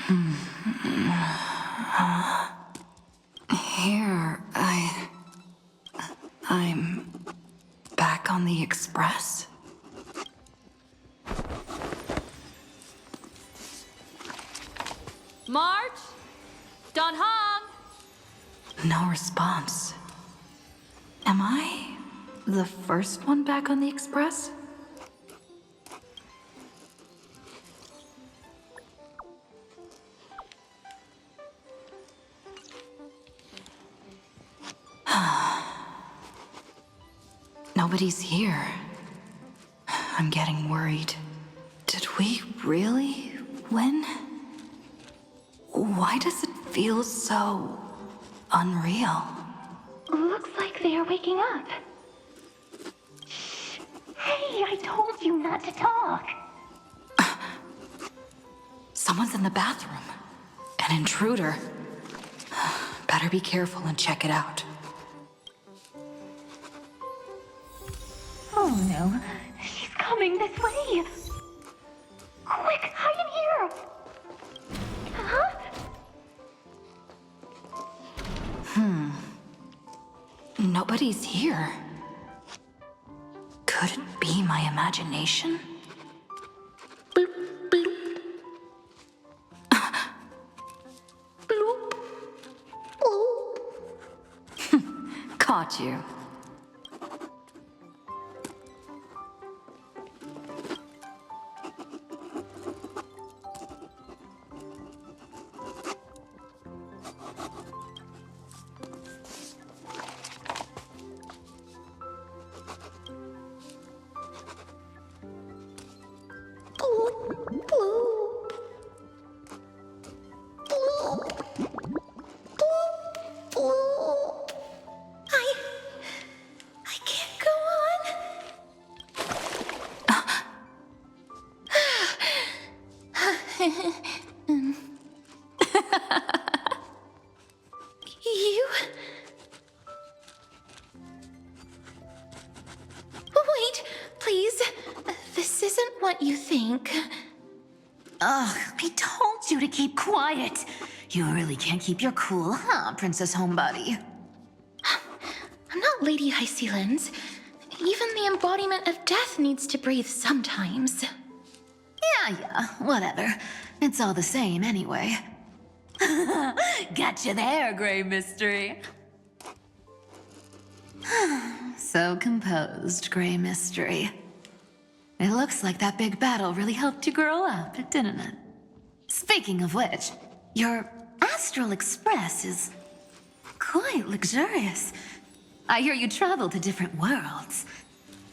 Here, I'm back on the express. March? Don Hong? No response. Am I the first one back on the express? Nobody's here. I'm getting worried. Did we really win? Why does it feel so unreal? Looks like they are waking up. Shh. Hey, I told you not to talk. Someone's in the bathroom. An intruder. Better be careful and check it out. Oh no, she's coming this way. Quick, hide in here. Huh? Nobody's here. Could it be my imagination? Bloop, bloop. Bloop. Bloop. Caught you. I can't go on. You? Wait, please. This isn't what you think. Ugh, I told you to keep quiet. You really can't keep your cool, huh, Princess Homebody? I'm not Lady High Sealands. Even the embodiment of death needs to breathe sometimes. Yeah, whatever. It's all the same anyway. Gotcha there, Gray Mystery. So composed, Gray Mystery. It looks like that big battle really helped you grow up, didn't it? Speaking of which, your Astral Express is quite luxurious. I hear you travel to different worlds.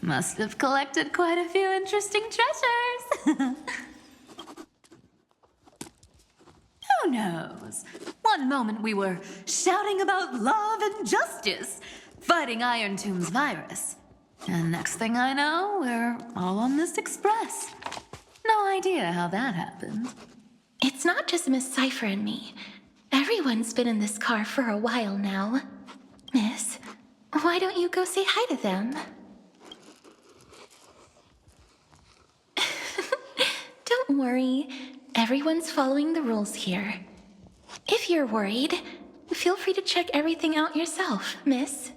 Must have collected quite a few interesting treasures. Who knows? One moment we were shouting about love and justice, fighting Iron Tomb's virus. And next thing I know, we're all on this express. No idea how that happened. It's not just Miss Cypher and me. Everyone's been in this car for a while now. Miss, why don't you go say hi to them? Don't worry. Everyone's following the rules here. If you're worried, feel free to check everything out yourself, miss.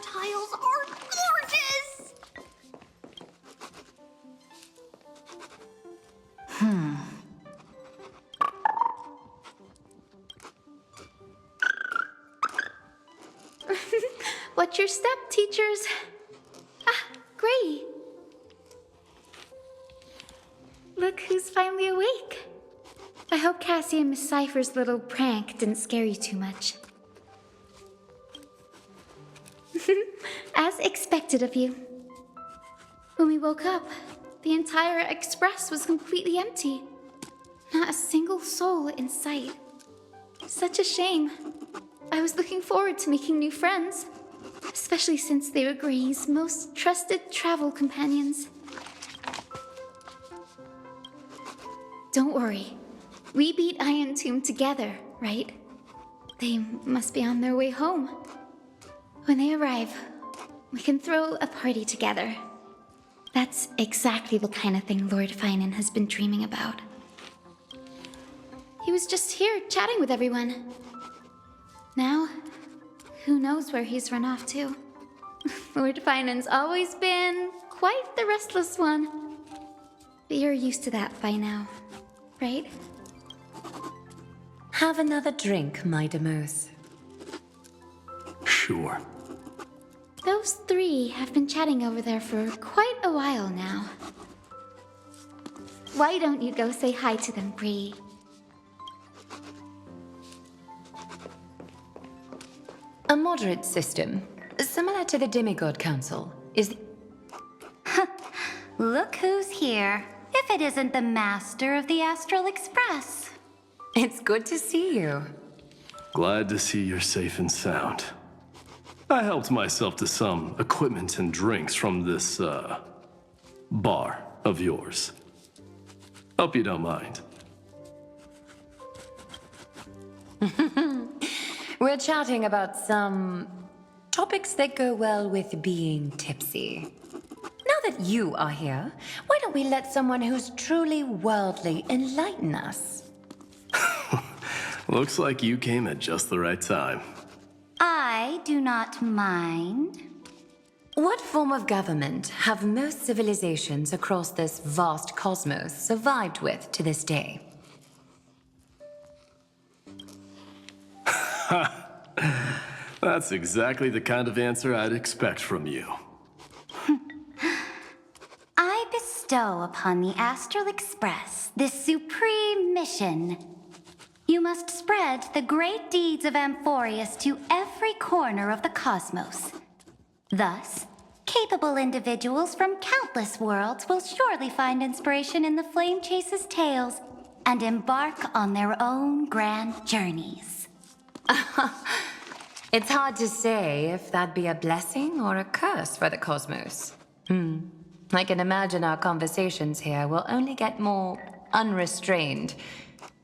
Tiles are gorgeous! Watch your step, teachers. Ah, Gray. Look who's finally awake. I hope Cassie and Miss Cypher's little prank didn't scare you too much. As expected of you. When we woke up, the entire express was completely empty. Not a single soul in sight. Such a shame. I was looking forward to making new friends. especially since they were Gray's most trusted travel companions. Don't worry. We beat Iron Tomb together, right? They must be on their way home. When they arrive, we can throw a party together. That's exactly the kind of thing Lord Finan has been dreaming about. He was just here chatting with everyone. Now, who knows where he's run off to? Lord Finan's always been quite the restless one. But you're used to that by now, right? Have another drink, my Demos. Sure. Those three have been chatting over there for quite a while now. Why don't you go say hi to them, Bree? A moderate system, similar to the Demigod Council, is... Look who's here. If it isn't the master of the Astral Express. It's good to see you. Glad to see you're safe and sound. I helped myself to some equipment and drinks from this, bar of yours. Hope you don't mind. We're chatting about some topics that go well with being tipsy. Now that you are here, why don't we let someone who's truly worldly enlighten us? Looks like you came at just the right time. I do not mind. What form of government have most civilizations across this vast cosmos survived with to this day? That's exactly the kind of answer I'd expect from you. I bestow upon the Astral Express this supreme mission. You must spread the great deeds of AMPHOREUS to every corner of the cosmos. Thus, capable individuals from countless worlds will surely find inspiration in the Flame Chase's tales and embark on their own grand journeys. It's hard to say if that'd be a blessing or a curse for the cosmos. I can imagine our conversations here will only get more unrestrained.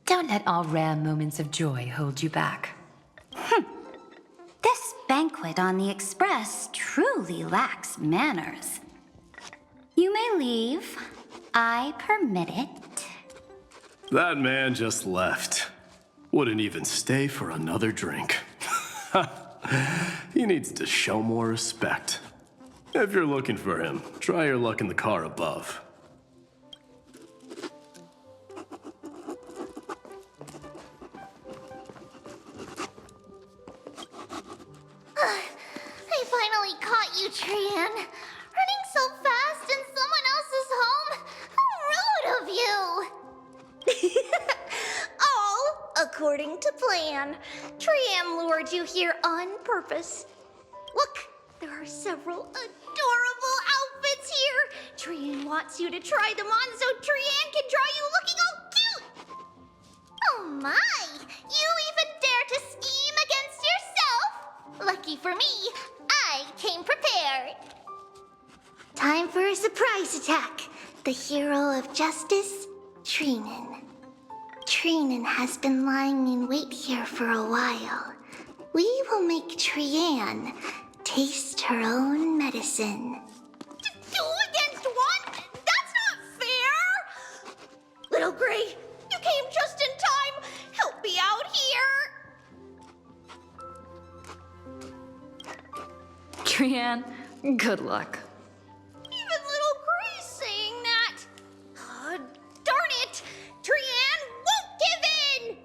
Don't let our rare moments of joy hold you back. This banquet on the Express truly lacks manners. You may leave. I permit it. That man just left. Wouldn't even stay for another drink. He needs to show more respect. If you're looking for him, try your luck in the car above. I finally caught you, Trian. Running so fast in someone else's home? How rude of you! All according to plan. Trian lured you here on purpose. Look, there are several adorable outfits here. Trian wants you to try them on so Trian can draw you looking all cute. Oh my! You even dare to scheme against yourself? Lucky for me, I came prepared. Time for a surprise attack. The hero of justice, Trinan. Trinan has been lying in wait here for a while. We will make Trian taste her own medicine. Two against one? That's not fair! Little Gray, you came just in time. Help me out here. Trian, good luck. Even little Gray's saying that. Darn it! Trian won't give in!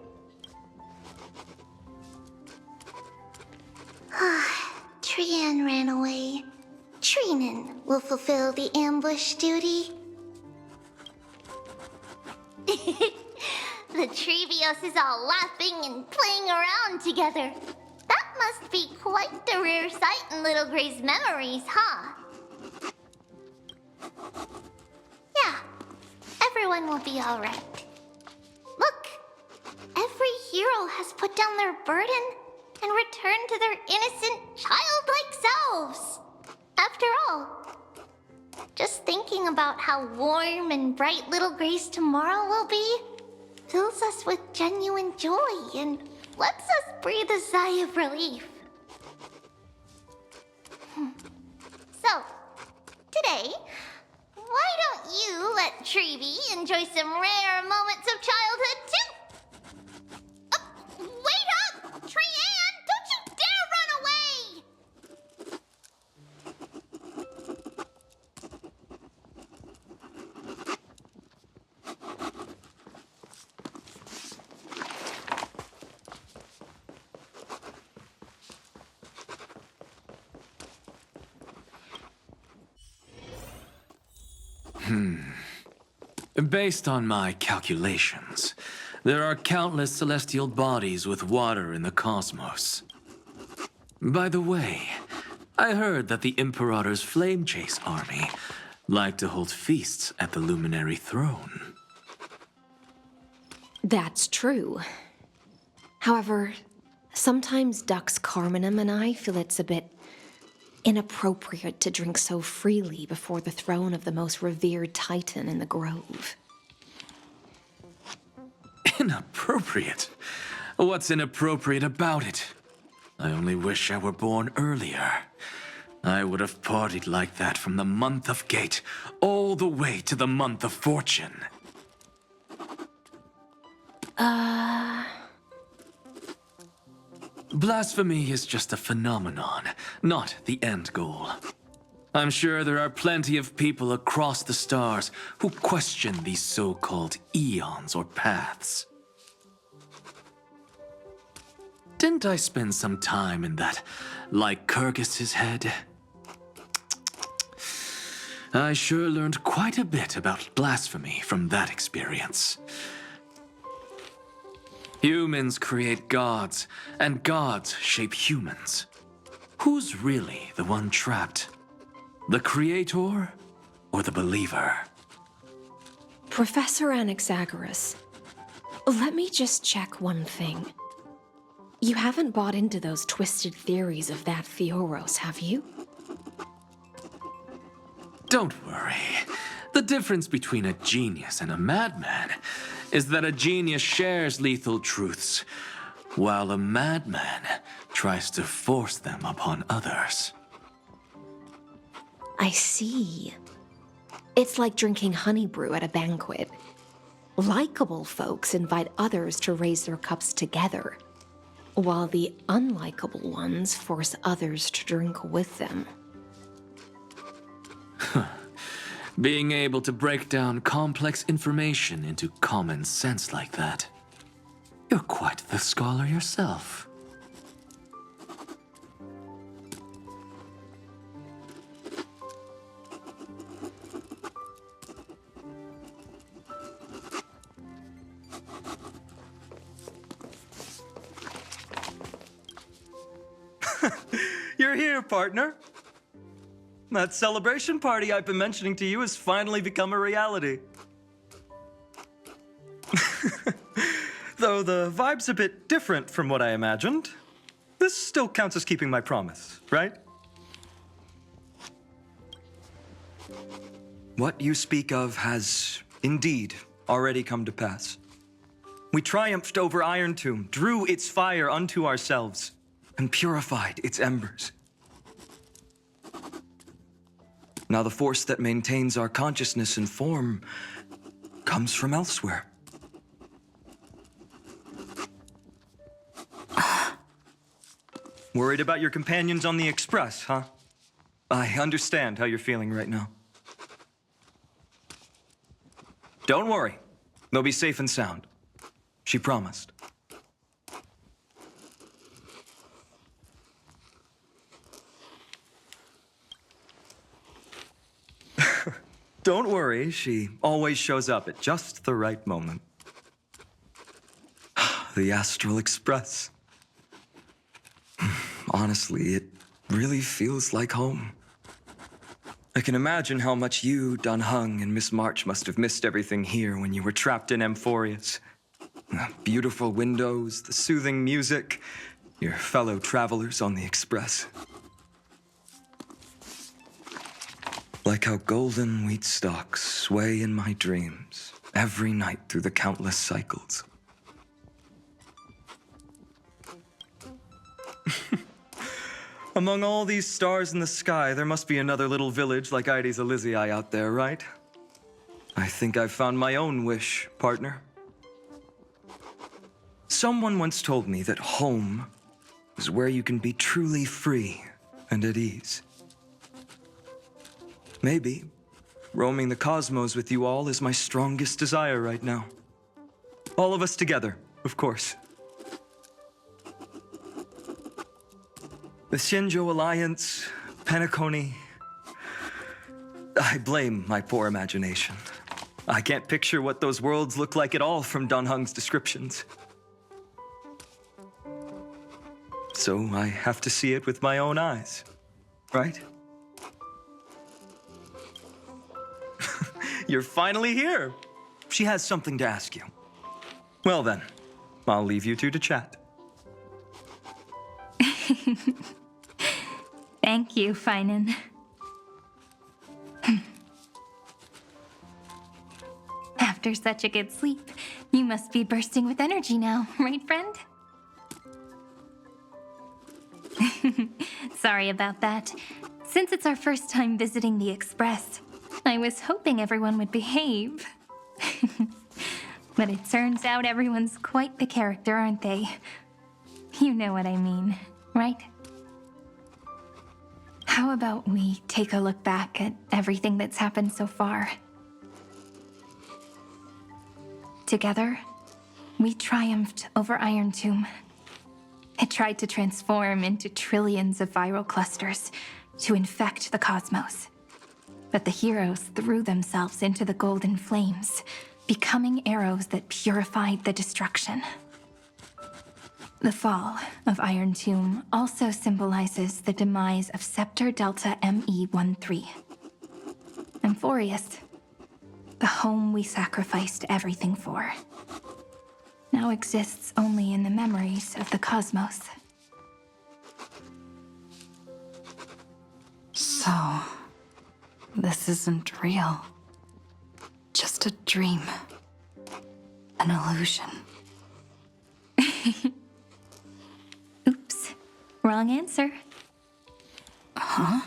Trian ran away. Trinan will fulfill the ambush duty. The Trevios is all laughing and playing around together. That must be quite the rare sight in Little Gray's memories, huh? Yeah, everyone will be all right. Look, every hero has put down their burden. and return to their innocent, childlike selves. After all, just thinking about how warm and bright little Grace tomorrow will be fills us with genuine joy and lets us breathe a sigh of relief. So, today, why don't you let Treevee enjoy some rare moments of childhood too? Wait up! Trianne, don't you dare run away! Based on my calculations, there are countless celestial bodies with water in the cosmos. By the way, I heard that the Imperator's Flame Chase army like to hold feasts at the Luminary Throne. That's true. However, sometimes Dux Carminum and I feel it's a bit inappropriate to drink so freely before the throne of the most revered titan in the grove. Inappropriate? What's inappropriate about it? I only wish I were born earlier. I would have partied like that from the month of Gate all the way to the month of Fortune. Blasphemy is just a phenomenon, not the end goal. I'm sure there are plenty of people across the stars who question these so-called eons or paths. Didn't I spend some time in that Lycurgus's head? I sure learned quite a bit about blasphemy from that experience. Humans create gods, and gods shape humans. Who's really the one trapped? The creator or the believer? Professor Anaxagoras, let me just check one thing. You haven't bought into those twisted theories of that Theoros, have you? Don't worry. The difference between a genius and a madman is that a genius shares lethal truths, while a madman tries to force them upon others. I see. It's like drinking honey brew at a banquet. Likeable folks invite others to raise their cups together, while the unlikable ones force others to drink with them. Being able to break down complex information into common sense like that. You're quite the scholar yourself. You're here, partner. That celebration party I've been mentioning to you has finally become a reality. Though the vibe's a bit different from what I imagined, this still counts as keeping my promise, right? What you speak of has indeed already come to pass. We triumphed over Iron Tomb, drew its fire unto ourselves, and purified its embers. Now the force that maintains our consciousness and form comes from elsewhere. Worried about your companions on the Express, huh? I understand how you're feeling right now. Don't worry. They'll be safe and sound. She promised. Don't worry, she always shows up at just the right moment. The Astral Express. Honestly, it really feels like home. I can imagine how much you, Dun Hung, and Miss March must have missed everything here when you were trapped in AMPHOREUS. The beautiful windows, the soothing music, your fellow travelers on the Express. Like how golden wheat stalks sway in my dreams every night through the countless cycles. Among all these stars in the sky, there must be another little village like Ides Elysiae out there, right? I think I've found my own wish, partner. Someone once told me that home is where you can be truly free and at ease. Maybe roaming the cosmos with you all is my strongest desire right now. All of us together, of course. The Shinjo Alliance, Penacony. I blame my poor imagination. I can't picture what those worlds look like at all from Dunhung's descriptions. So I have to see it with my own eyes, right? You're finally here. She has something to ask you. Well then, I'll leave you two to chat. Thank you, Finan. After such a good sleep, you must be bursting with energy now, right, friend? Sorry about that. Since it's our first time visiting the Express, I was hoping everyone would behave. But it turns out everyone's quite the character, aren't they? You know what I mean, right? How about we take a look back at everything that's happened so far? Together, we triumphed over Iron Tomb. It tried to transform into trillions of viral clusters to infect the cosmos. But the heroes threw themselves into the golden flames, becoming arrows that purified the destruction. The fall of Iron Tomb also symbolizes the demise of Scepter Delta ME-13. AMPHOREUS, the home we sacrificed everything for, now exists only in the memories of the cosmos. So, this isn't real. Just a dream. An illusion. Oops, wrong answer. Huh?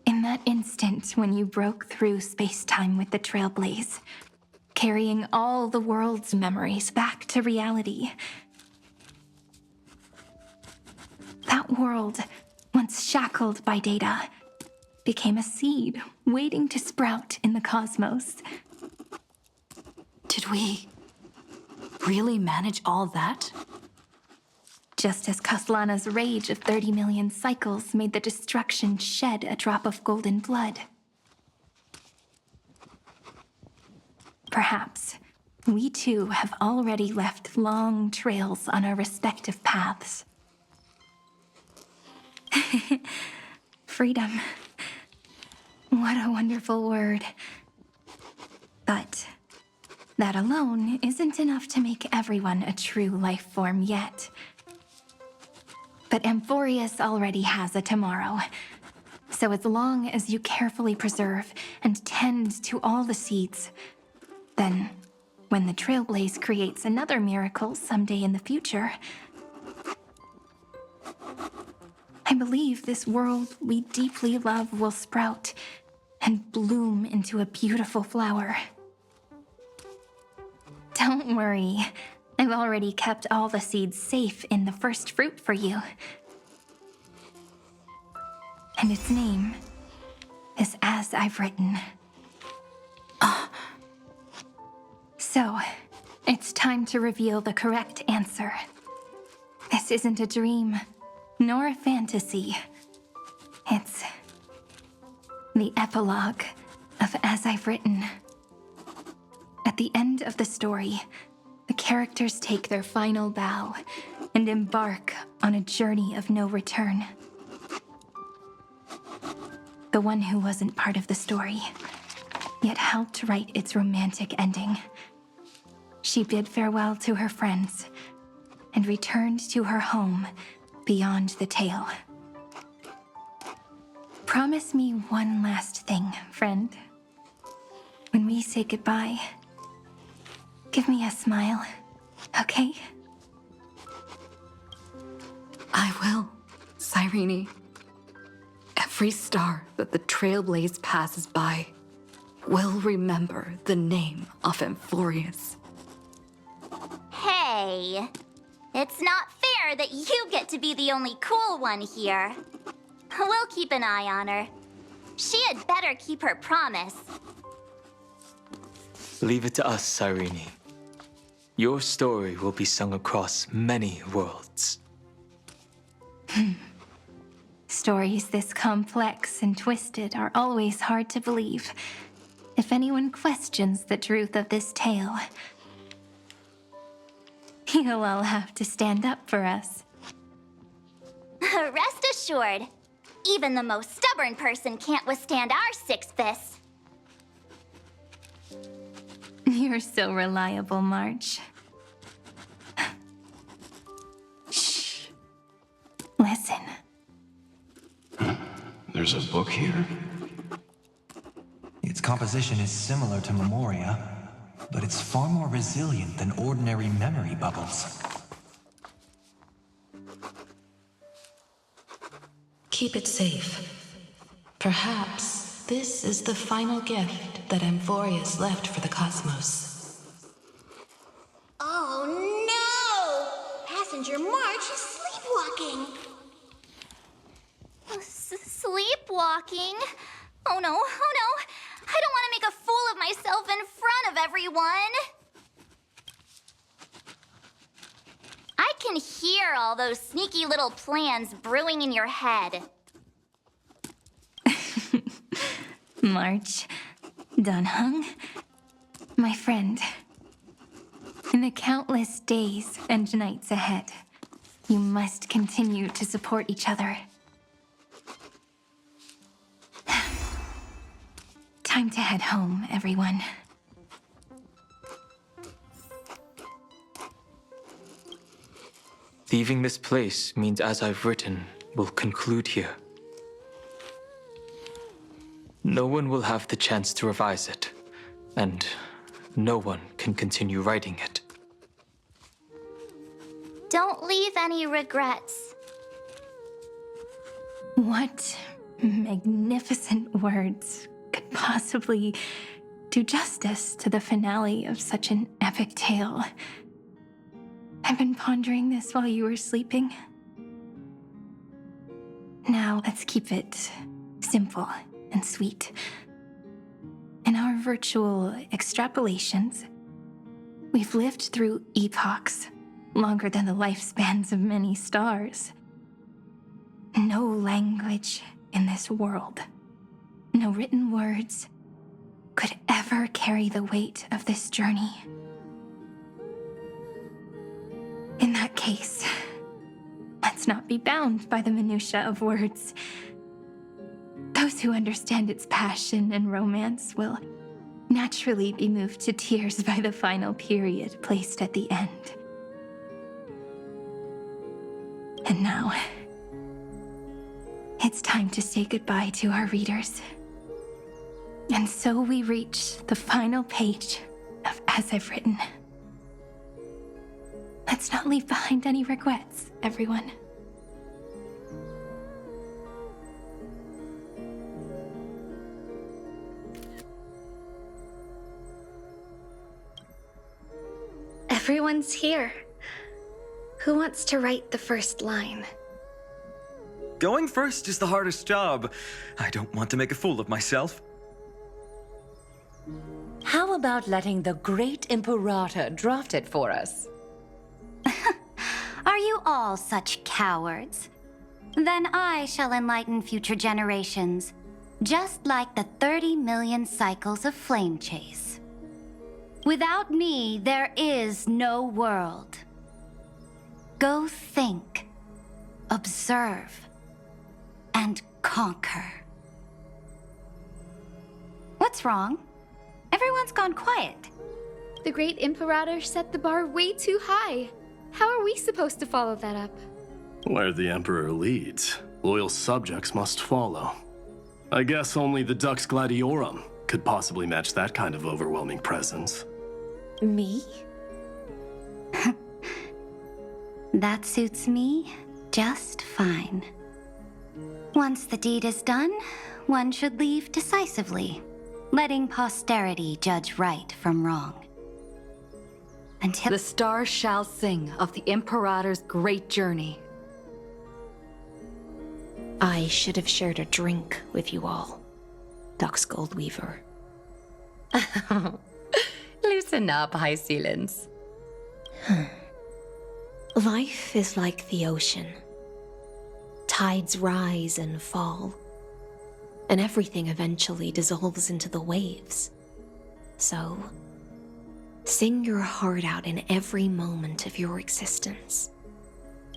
In that instant when you broke through space-time with the Trailblaze, carrying all the world's memories back to reality. That world, once shackled by data, became a seed waiting to sprout in the cosmos. Did we really manage all that? Just as Kaslana's rage of 30 million cycles made the destruction shed a drop of golden blood. Perhaps we too have already left long trails on our respective paths. Freedom. What a wonderful word. But that alone isn't enough to make everyone a true life form yet. But AMPHOREUS already has a tomorrow. So as long as you carefully preserve and tend to all the seeds, then when the Trailblaze creates another miracle someday in the future, I believe this world we deeply love will sprout and bloom into a beautiful flower. Don't worry, I've already kept all the seeds safe in the first fruit for you. And its name is As I've Written. So, it's time to reveal the correct answer. This isn't a dream, nor a fantasy. It's the epilogue of As I've Written. At the end of the story, the characters take their final bow and embark on a journey of no return. The one who wasn't part of the story, yet helped write its romantic ending. She bid farewell to her friends, and returned to her home beyond the tale. Promise me one last thing, friend. When we say goodbye, give me a smile, okay? I will, Cyrene. Every star that the Trailblaze passes by will remember the name of AMPHOREUS. Hey, it's not fair that you get to be the only cool one here. We'll keep an eye on her. She had better keep her promise. Leave it to us, Cyrene. Your story will be sung across many worlds. Stories this complex and twisted are always hard to believe. If anyone questions the truth of this tale, you'll all have to stand up for us. Rest assured, even the most stubborn person can't withstand our six fists. You're so reliable, March. Shh. Listen. There's a book here? Its composition is similar to Memoria, but it's far more resilient than ordinary memory bubbles. Keep it safe. Perhaps this is the final gift that AMPHOREUS left for the cosmos. Oh no! Passenger March is sleepwalking. Sleepwalking? Oh no, oh no! I don't want to make a fool of myself in front of everyone! I can hear all those sneaky little plans brewing in your head. March, Dunhung, my friend. In the countless days and nights ahead, you must continue to support each other. Time to head home, everyone. Leaving this place means as I've written will conclude here. No one will have the chance to revise it, and no one can continue writing it. Don't leave any regrets. What magnificent words could possibly do justice to the finale of such an epic tale? I've been pondering this while you were sleeping. Now let's keep it simple and sweet. In our virtual extrapolations, we've lived through epochs longer than the lifespans of many stars. No language in this world, no written words, could ever carry the weight of this journey. In that case, let's not be bound by the minutiae of words. Those who understand its passion and romance will naturally be moved to tears by the final period placed at the end. And now, it's time to say goodbye to our readers. And so we reach the final page of As I've Written. Let's not leave behind any regrets, everyone. Everyone's here. Who wants to write the first line? Going first is the hardest job. I don't want to make a fool of myself. How about letting the great Imperator draft it for us? Are you all such cowards? Then I shall enlighten future generations, just like the 30 million cycles of flame chase. Without me, there is no world. Go think, observe, and conquer. What's wrong? Everyone's gone quiet. The great Imperator set the bar way too high. How are we supposed to follow that up? Where the Emperor leads, loyal subjects must follow. I guess only the Dux Gladiorum could possibly match that kind of overwhelming presence. Me? That suits me just fine. Once the deed is done, one should leave decisively, letting posterity judge right from wrong. Until The stars shall sing of the Imperator's great journey. I should have shared a drink with you all, Dux Goldweaver. Loosen up, High Ceilings. Life is like the ocean. Tides rise and fall, and everything eventually dissolves into the waves. So, sing your heart out in every moment of your existence.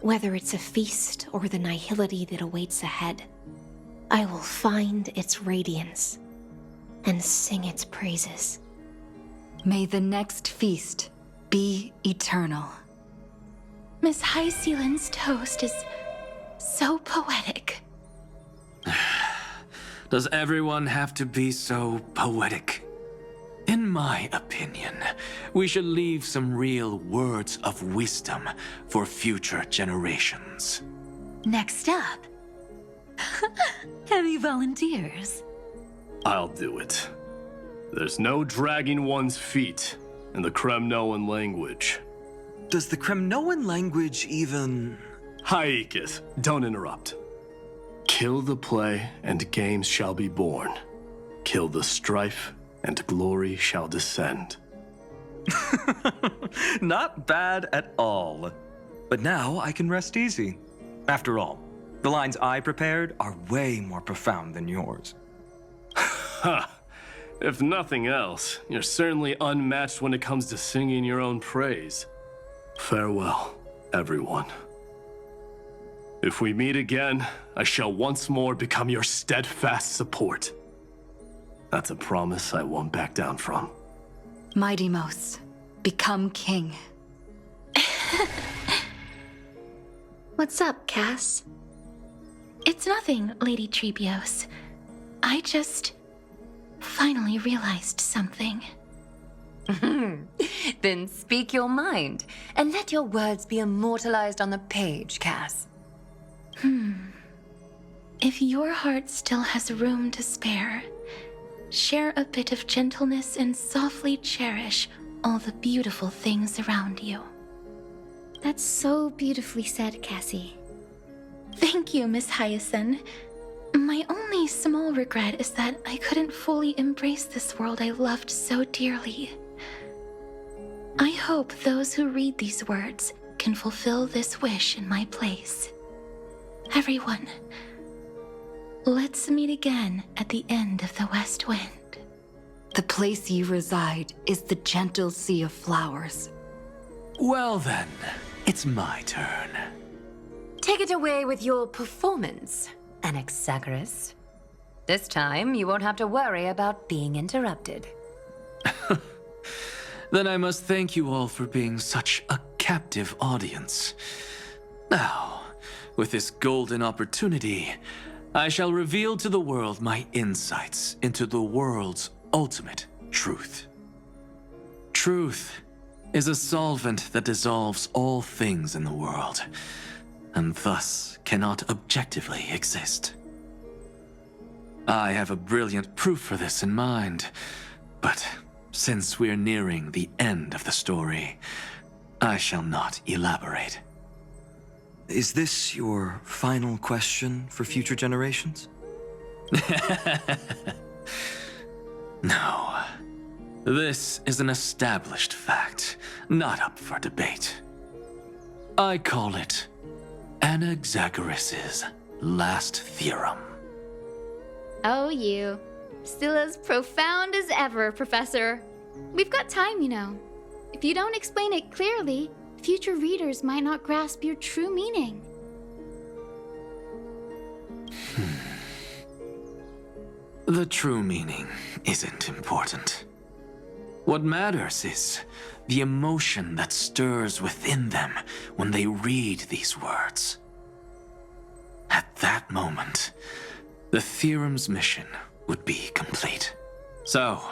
Whether it's a feast or the nihility that awaits ahead, I will find its radiance and sing its praises. May the next feast be eternal. Miss High Ceiling's toast is so poetic. Does everyone have to be so poetic? In my opinion, we should leave some real words of wisdom for future generations. Next up. Any volunteers? I'll do it. There's no dragging one's feet in the Kremnoan language. Does the Kremnoan language even... Haikis, don't interrupt. Kill the play, and games shall be born. Kill the strife, and glory shall descend. Not bad at all. But now I can rest easy. After all, the lines I prepared are way more profound than yours. Ha! If nothing else, you're certainly unmatched when it comes to singing your own praise. Farewell, everyone. If we meet again, I shall once more become your steadfast support. That's a promise I won't back down from. Mighty Mouse, become king. What's up, Cass? It's nothing, Lady Trebios. I just finally realized something. Then speak your mind, and let your words be immortalized on the page, Cass. If your heart still has room to spare, share a bit of gentleness and softly cherish all the beautiful things around you. That's so beautifully said, Cassie. Thank you, Miss Hyacinth. My only small regret is that I couldn't fully embrace this world I loved so dearly. I hope those who read these words can fulfill this wish in my place. Everyone, let's meet again at the end of the West Wind. The place you reside is the gentle sea of flowers. Well then, it's my turn. Take it away with your performance, Anaxagoras. This time, you won't have to worry about being interrupted. Then I must thank you all for being such a captive audience. Now, with this golden opportunity, I shall reveal to the world my insights into the world's ultimate truth. Truth is a solvent that dissolves all things in the world, and thus cannot objectively exist. I have a brilliant proof for this in mind, but since we're nearing the end of the story, I shall not elaborate. Is this your final question for future generations? No. This is an established fact, not up for debate. I call it Anaxagoras' last theorem. Oh, you. Still as profound as ever, Professor. We've got time, you know. If you don't explain it clearly, future readers might not grasp your true meaning. The true meaning isn't important. What matters is the emotion that stirs within them when they read these words. At that moment, the theorem's mission would be complete. So,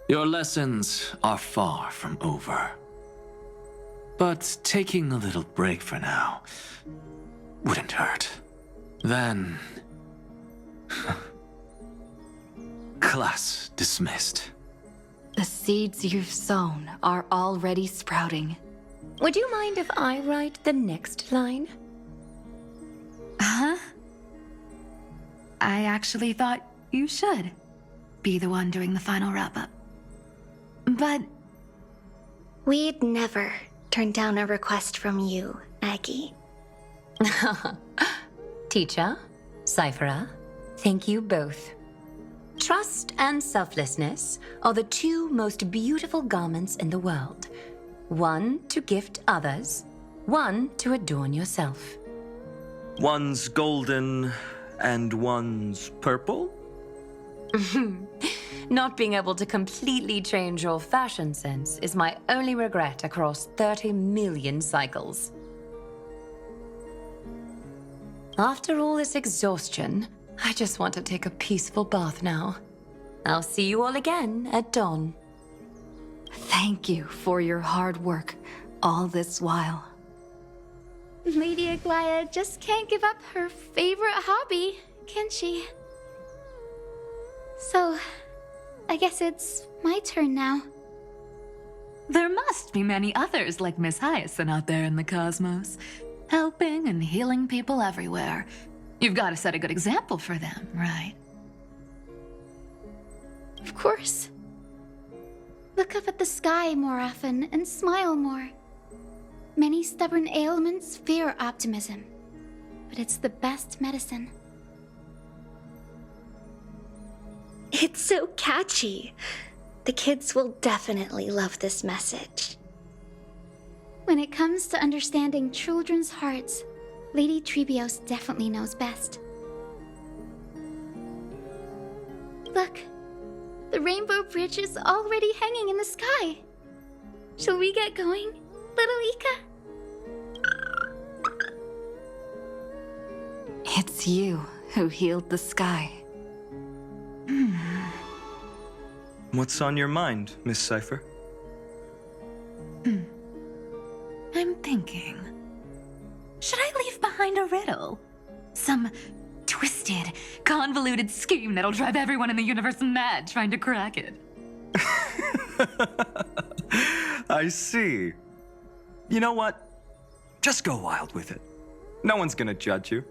your lessons are far from over. But taking a little break for now wouldn't hurt. Then... class dismissed. The seeds you've sown are already sprouting. Would you mind if I write the next line? Huh? I actually thought you should be the one doing the final wrap-up. But... We'd never turn down a request from you, Aggie. Teacher, Cypherer, thank you both. Trust and selflessness are the two most beautiful garments in the world. One to gift others, one to adorn yourself. One's golden and one's purple? Not being able to completely change your fashion sense is my only regret across 30 million cycles. After all this exhaustion, I just want to take a peaceful bath now. I'll see you all again at dawn. Thank you for your hard work all this while. Lady Aglaya just can't give up her favorite hobby, can she? So, I guess it's my turn now. there must be many others like Miss Hyacinth out there in the cosmos, helping and healing people everywhere. You've got to set a good example for them, right? Of course. Look up at the sky more often and smile more. Many stubborn ailments fear optimism, but it's the best medicine. It's so catchy. The kids will definitely love this message. When it comes to understanding children's hearts, Lady Treebios definitely knows best. Look, the Rainbow Bridge is already hanging in the sky. Shall we get going, little Ika? It's you who healed the sky. What's on your mind, Miss Cypher? I'm thinking. Should I leave behind a riddle? Some twisted, convoluted scheme that'll drive everyone in the universe mad trying to crack it. I see. You know what? Just go wild with it. No one's gonna judge you.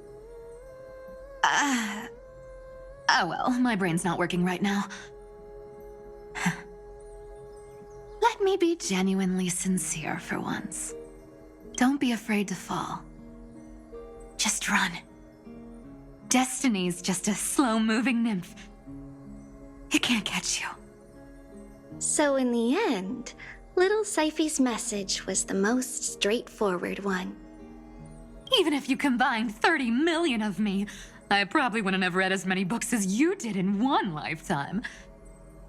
Oh well, my brain's not working right now. Let me be genuinely sincere for once. Don't be afraid to fall. Just run. Destiny's just a slow-moving nymph. It can't catch you. So in the end, little Cyphy's message was the most straightforward one. Even if you combined 30 million of me, I probably wouldn't have read as many books as you did in one lifetime.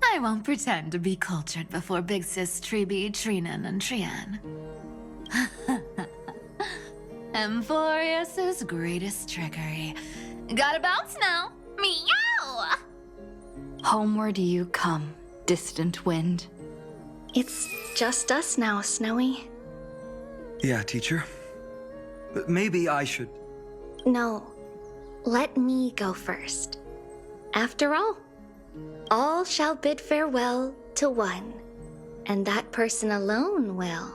I won't pretend to be cultured before Big Sis Treeby, Trinan, and Trian. AMPHOREUS' greatest trickery. Gotta bounce now. Meow! Homeward you come, distant wind. It's just us now, Snowy. Yeah, teacher. Maybe I should... No, let me go first. After all shall bid farewell to one, and that person alone will.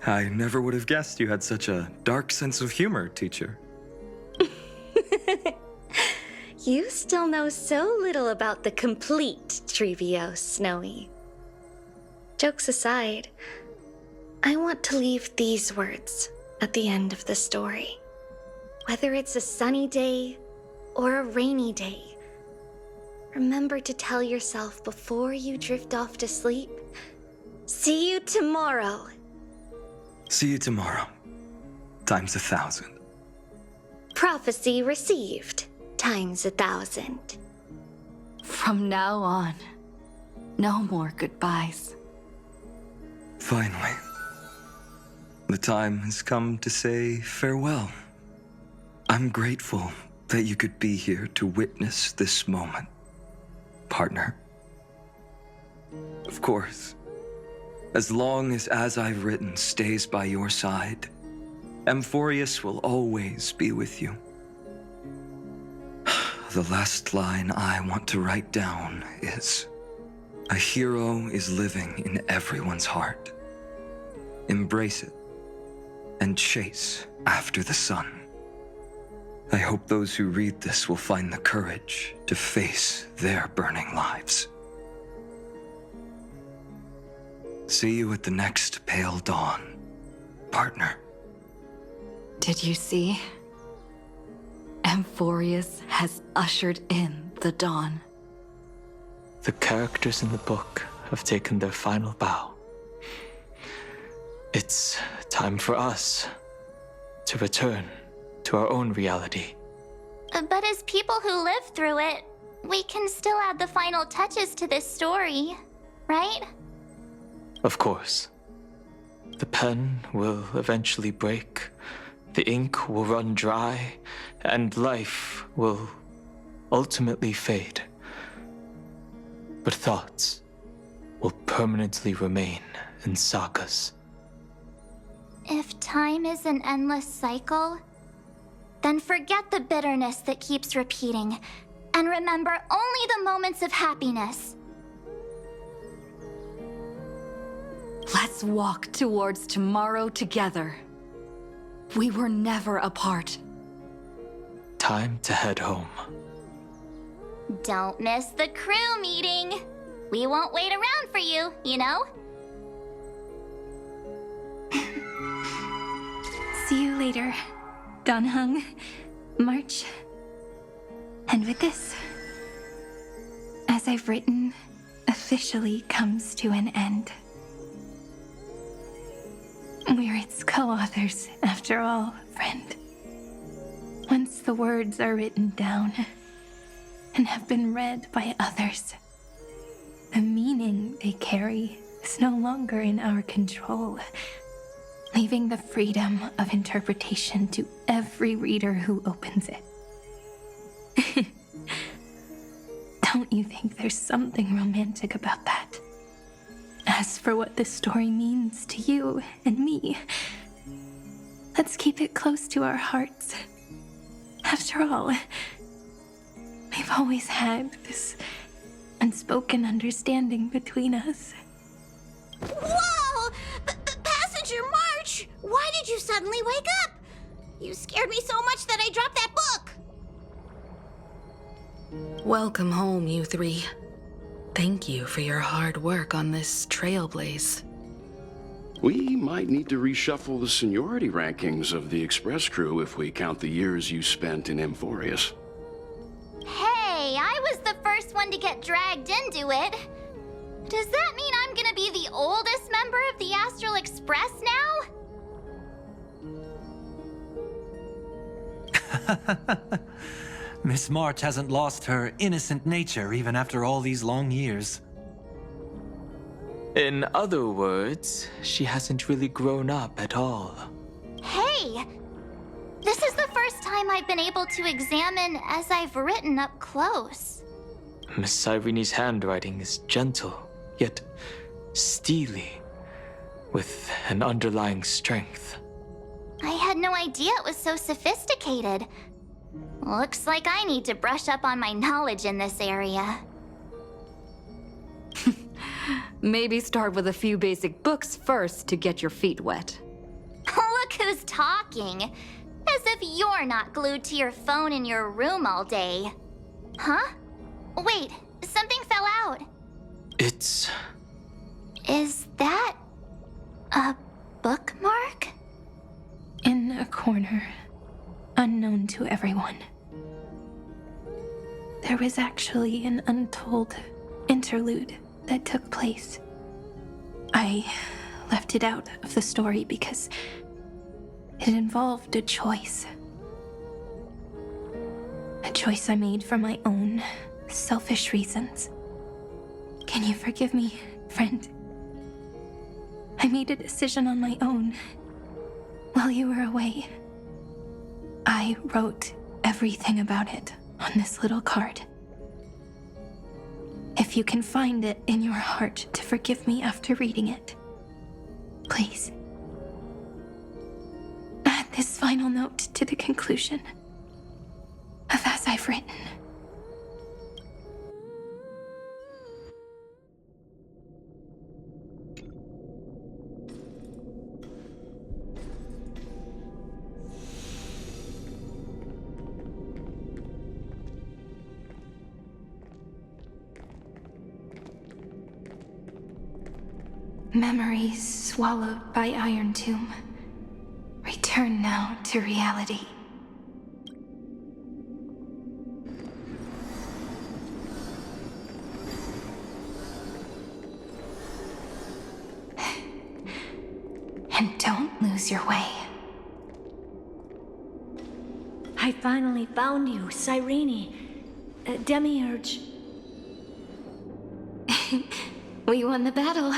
I never would have guessed you had such a dark sense of humor, teacher. You still know so little about the complete Treebios, Snowy. Jokes aside, I want to leave these words at the end of the story. Whether it's a sunny day or a rainy day, remember to tell yourself before you drift off to sleep, see you tomorrow. See you tomorrow. Times 1,000. Prophecy received. Times 1,000. From now on, No more goodbyes. Finally, the time has come to say farewell. I'm grateful that you could be here to witness this moment, partner. Of course, as long as I've written stays by your side, AMPHOREUS will always be with you. The last line I want to write down is, "A hero is living in everyone's heart. Embrace it and chase after the sun." I hope those who read this will find the courage to face their burning lives. See you at the next pale dawn, partner. Did you see? AMPHOREUS has ushered in the dawn. The characters in the book have taken their final bow. It's time for us to return to our own reality. But as people who lived through it, we can still add the final touches to this story, right? Of course. The pen will eventually break, the ink will run dry, and life will ultimately fade. But thoughts will permanently remain in sagas. If time is an endless cycle, then forget the bitterness that keeps repeating, and remember only the moments of happiness. Let's walk towards tomorrow together. We were never apart. Time to head home. Don't miss the crew meeting. We won't wait around for you, you know? See you later, Donhung, March. And with this, as I've written, officially comes to an end. We're its co-authors, after all, friend. Once the words are written down and have been read by others, the meaning they carry is no longer in our control, leaving the freedom of interpretation to every reader who opens it. Don't you think there's something romantic about that? As for what this story means to you and me, let's keep it close to our hearts. After all, we've always had this unspoken understanding between us. Whoa! Passenger March! Why did you suddenly wake up? You scared me so much that I dropped that book! Welcome home, you three. Thank you for your hard work on this Trailblaze. We might need to reshuffle the seniority rankings of the Express crew if we count the years you spent in AMPHOREUS. Hey, I was the first one to get dragged into it. Does that mean I'm gonna be the oldest member of the Astral Express now? Miss March hasn't lost her innocent nature even after all these long years. In other words, she hasn't really grown up at all. Hey! This is the first time I've been able to examine as I've written up close. Miss Irene's handwriting is gentle, yet steely, with an underlying strength. I had no idea it was so sophisticated. Looks like I need to brush up on my knowledge in this area. Maybe start with a few basic books first to get your feet wet. Look who's talking. As if you're not glued to your phone in your room all day. Huh? Wait, something fell out. It's... Is that a bookmark? In a corner, unknown to everyone. There was actually an untold interlude that took place. I left it out of the story because it involved a choice. A choice I made for my own selfish reasons. Can you forgive me, friend? I made a decision on my own while you were away. I wrote everything about it on this little card. If you can find it in your heart to forgive me after reading it, please add this final note to the conclusion of as I've written. Memories swallowed by Iron Tomb. Return now to reality. And don't lose your way. I finally found you, Cyrene. Demiurge. We won the battle.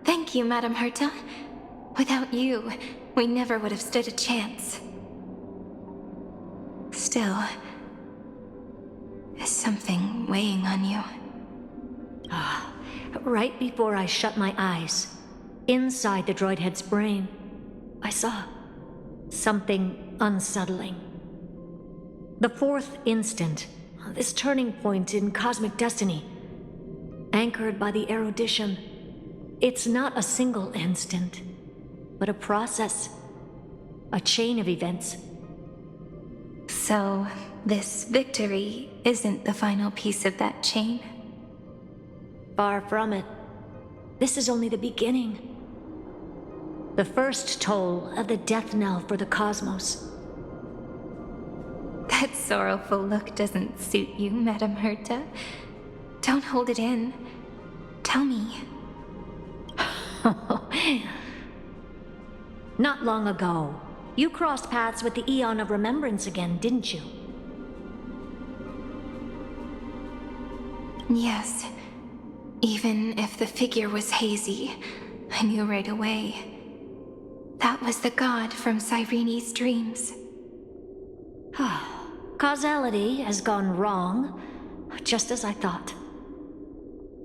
Thank you, Madam Herta. Without you, we never would have stood a chance. Still, is something weighing on you? Right before I shut my eyes, inside the droid head's brain, I saw something unsettling. The fourth instant, this turning point in cosmic destiny, anchored by the erudition. It's not a single instant, but a process, a chain of events. So, this victory isn't the final piece of that chain? Far from it. This is only the beginning. The first toll of the death knell for the cosmos. That sorrowful look doesn't suit you, Madam Herta. Don't hold it in. Tell me. Not long ago, you crossed paths with the Eon of Remembrance again, didn't you? Yes. Even if the figure was hazy, I knew right away. That was the god from Cyrene's dreams. Causality has gone wrong, just as I thought.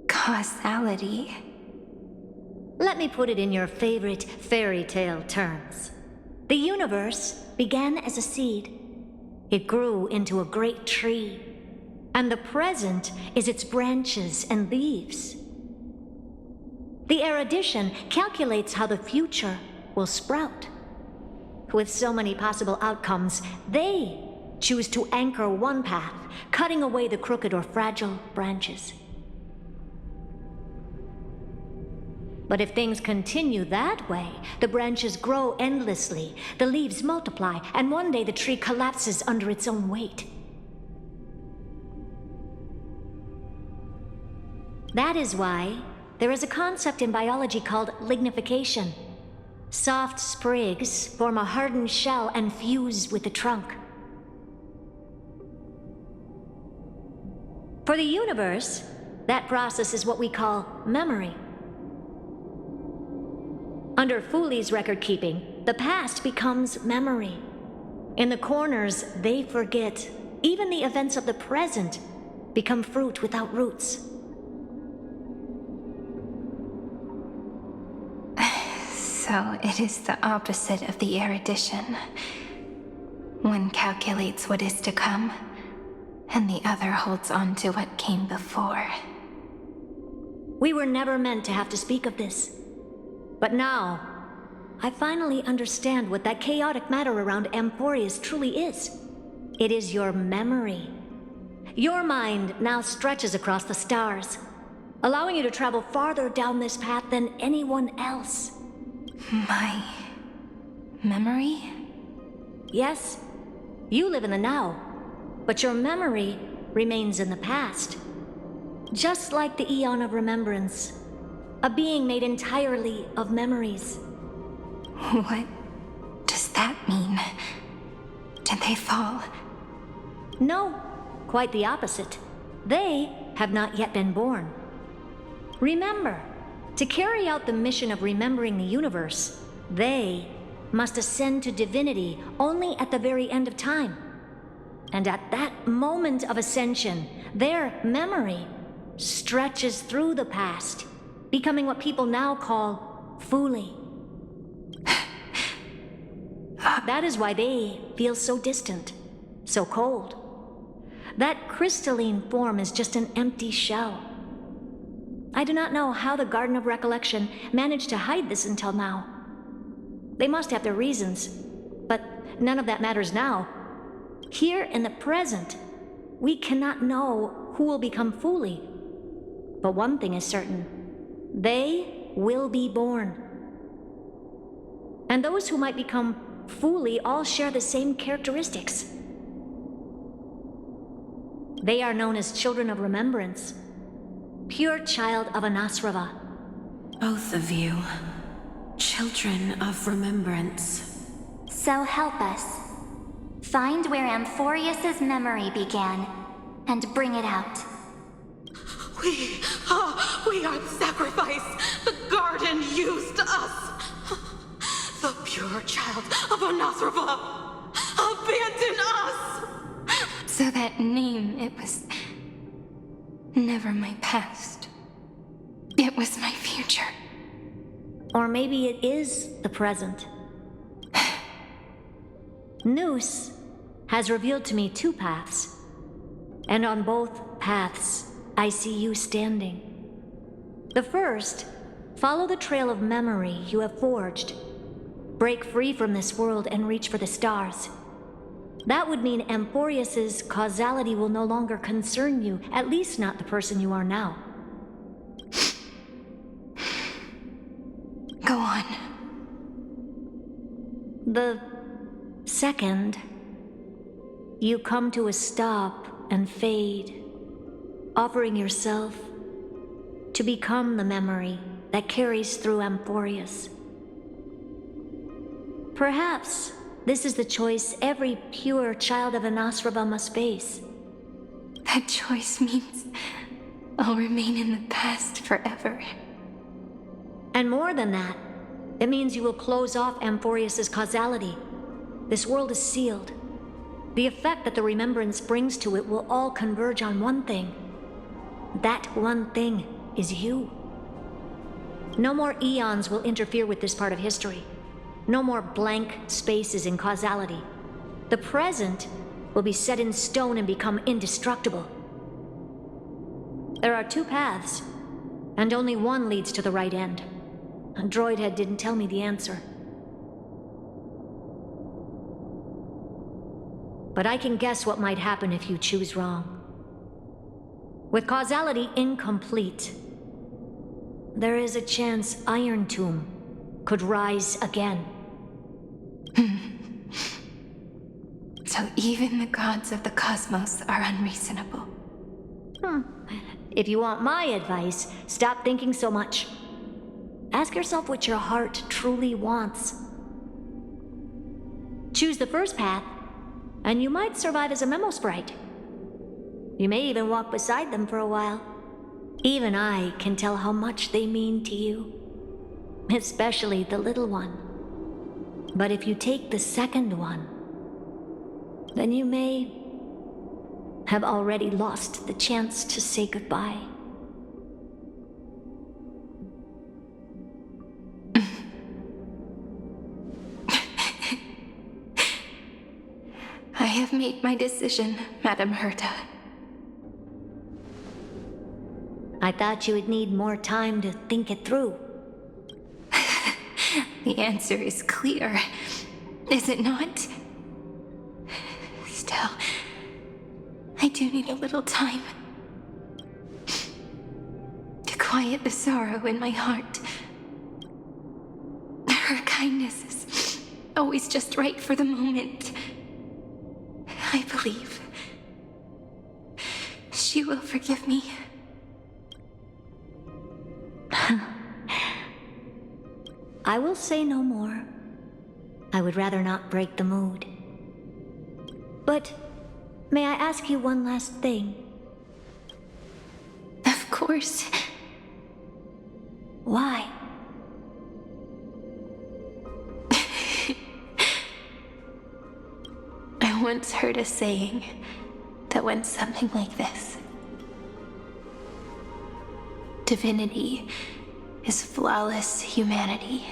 Causality? Let me put it in your favorite fairy tale terms. The universe began as a seed. It grew into a great tree. And the present is its branches and leaves. The erudition calculates how the future will sprout. With so many possible outcomes, they choose to anchor one path, cutting away the crooked or fragile branches. But if things continue that way, the branches grow endlessly, the leaves multiply, and one day the tree collapses under its own weight. That is why there is a concept in biology called lignification. Soft sprigs form a hardened shell and fuse with the trunk. For the universe, that process is what we call memory. Under Fooley's record-keeping, the past becomes memory. In the corners, they forget. Even the events of the present become fruit without roots. So it is the opposite of the erudition. One calculates what is to come, and the other holds on to what came before. We were never meant to have to speak of this. But now, I finally understand what that chaotic matter around AMPHOREUS truly is. It is your memory. Your mind now stretches across the stars, allowing you to travel farther down this path than anyone else. My memory? Yes, you live in the now, but your memory remains in the past. Just like the Eon of Remembrance, a being made entirely of memories. What does that mean? Did they fall? No, quite the opposite. They have not yet been born. Remember, to carry out the mission of remembering the universe, they must ascend to divinity only at the very end of time. And at that moment of ascension, their memory stretches through the past, becoming what people now call Fuli. That is why they feel so distant, so cold. That crystalline form is just an empty shell. I do not know how the Garden of Recollection managed to hide this until now. They must have their reasons, but none of that matters now. Here in the present, we cannot know who will become Fuli. But one thing is certain. They will be born. And those who might become Fuli all share the same characteristics. They are known as children of remembrance. Pure child of Anasrava. Both of you. Children of remembrance. So help us. Find where AMPHOREUS' memory began, and bring it out. We are the sacrifice. The garden used us. The pure child of Anasrava. Abandon us! So that name, it was never my past. It was my future. Or maybe it is the present. Noose has revealed to me two paths, and on both paths, I see you standing. The first, follow the trail of memory you have forged. Break free from this world and reach for the stars. That would mean AMPHOREUS' causality will no longer concern you, at least not the person you are now. Go on. The second, you come to a stop and fade, offering yourself to become the memory that carries through AMPHOREUS. Perhaps this is the choice every pure child of Anasrava must face. That choice means I'll remain in the past forever. And more than that, it means you will close off AMPHOREUS' causality. This world is sealed. The effect that the remembrance brings to it will all converge on one thing. That one thing is you. No more eons will interfere with this part of history. No more blank spaces in causality. The present will be set in stone and become indestructible. There are two paths, and only one leads to the right end. Droidhead didn't tell me the answer. But I can guess what might happen if you choose wrong. With causality incomplete, there is a chance Iron Tomb could rise again. So even the gods of the cosmos are unreasonable. If you want my advice, stop thinking so much. Ask yourself what your heart truly wants. Choose the first path, and you might survive as a memo sprite. You may even walk beside them for a while. Even I can tell how much they mean to you. Especially the little one. But if you take the second one, then you may have already lost the chance to say goodbye. I have made my decision, Madam Herta. I thought you would need more time to think it through. The answer is clear, is it not? Still, I do need a little time to quiet the sorrow in my heart. Her kindness is always just right for the moment. I believe she will forgive me. I will say no more. I would rather not break the mood. But may I ask you one last thing? Of course. Why? I once heard a saying that went something like this. Divinity is flawless humanity,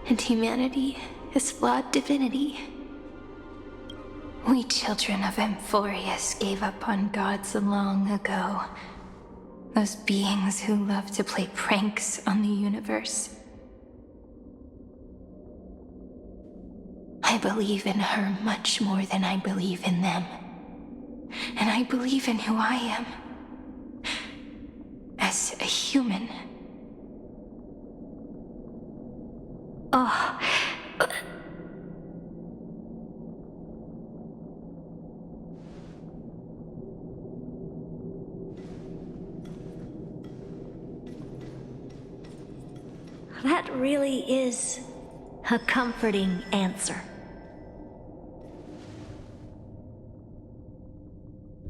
and humanity is flawed divinity. We children of AMPHOREUS gave up on gods long ago. Those beings who love to play pranks on the universe. I believe in her much more than I believe in them. And I believe in who I am. As a human. Oh. That really is a comforting answer.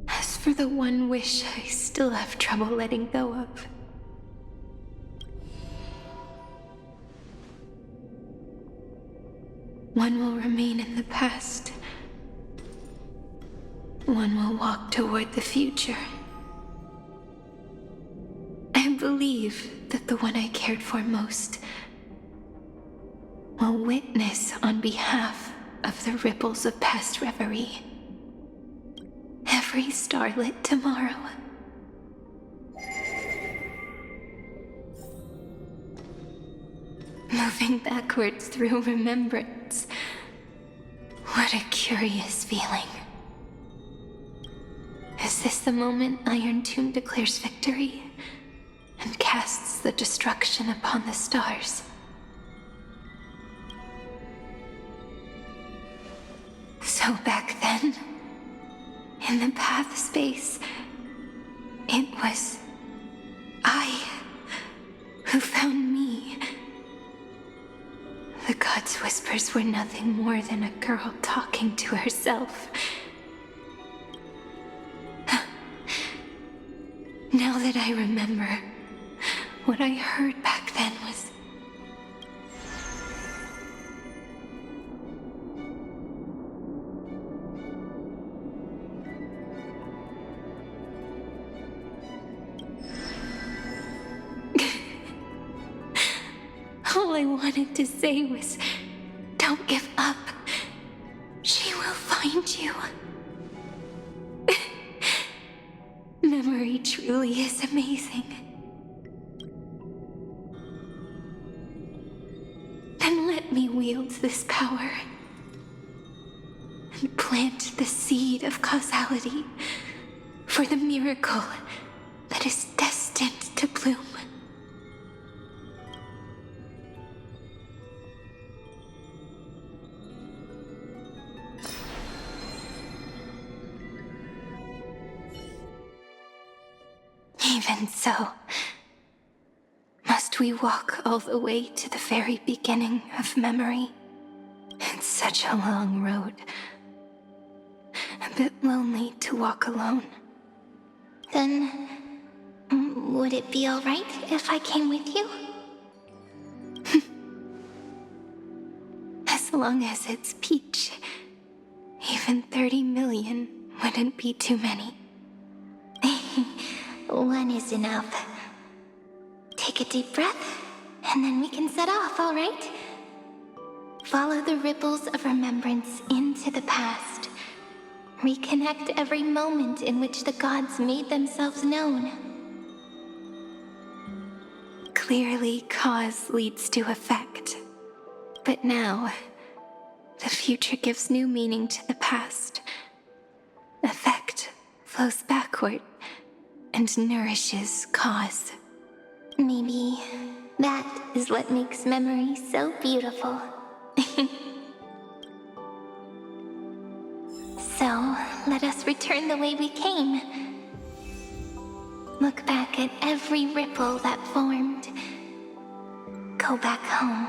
As for the one wish I still have trouble letting go of. One will remain in the past. One will walk toward the future. I believe that the one I cared for most will witness on behalf of the ripples of past reverie. Every starlit tomorrow. Moving backwards through remembrance. What a curious feeling. Is this the moment Iron Tomb declares victory and casts the destruction upon the stars? So back then, in the path space, it was I who found me. The gods' whispers were nothing more than a girl talking to herself. Now that I remember, what I heard back then was... All I wanted to say was, don't give up. She will find you. Memory truly is amazing. Then let me wield this power and plant the seed of causality for the miracle that is destined to bloom. Even so, must we walk all the way to the very beginning of memory? It's such a long road. A bit lonely to walk alone. Then, would it be alright if I came with you? As long as it's Peach, even 30 million wouldn't be too many. One is enough. Take a deep breath, and then we can set off, alright? Follow the ripples of remembrance into the past. Reconnect every moment in which the gods made themselves known. Clearly, cause leads to effect. But now, the future gives new meaning to the past. Effect flows backward and nourishes cause. Maybe that is what makes memory so beautiful. So, let us return the way we came. Look back at every ripple that formed. Go back home.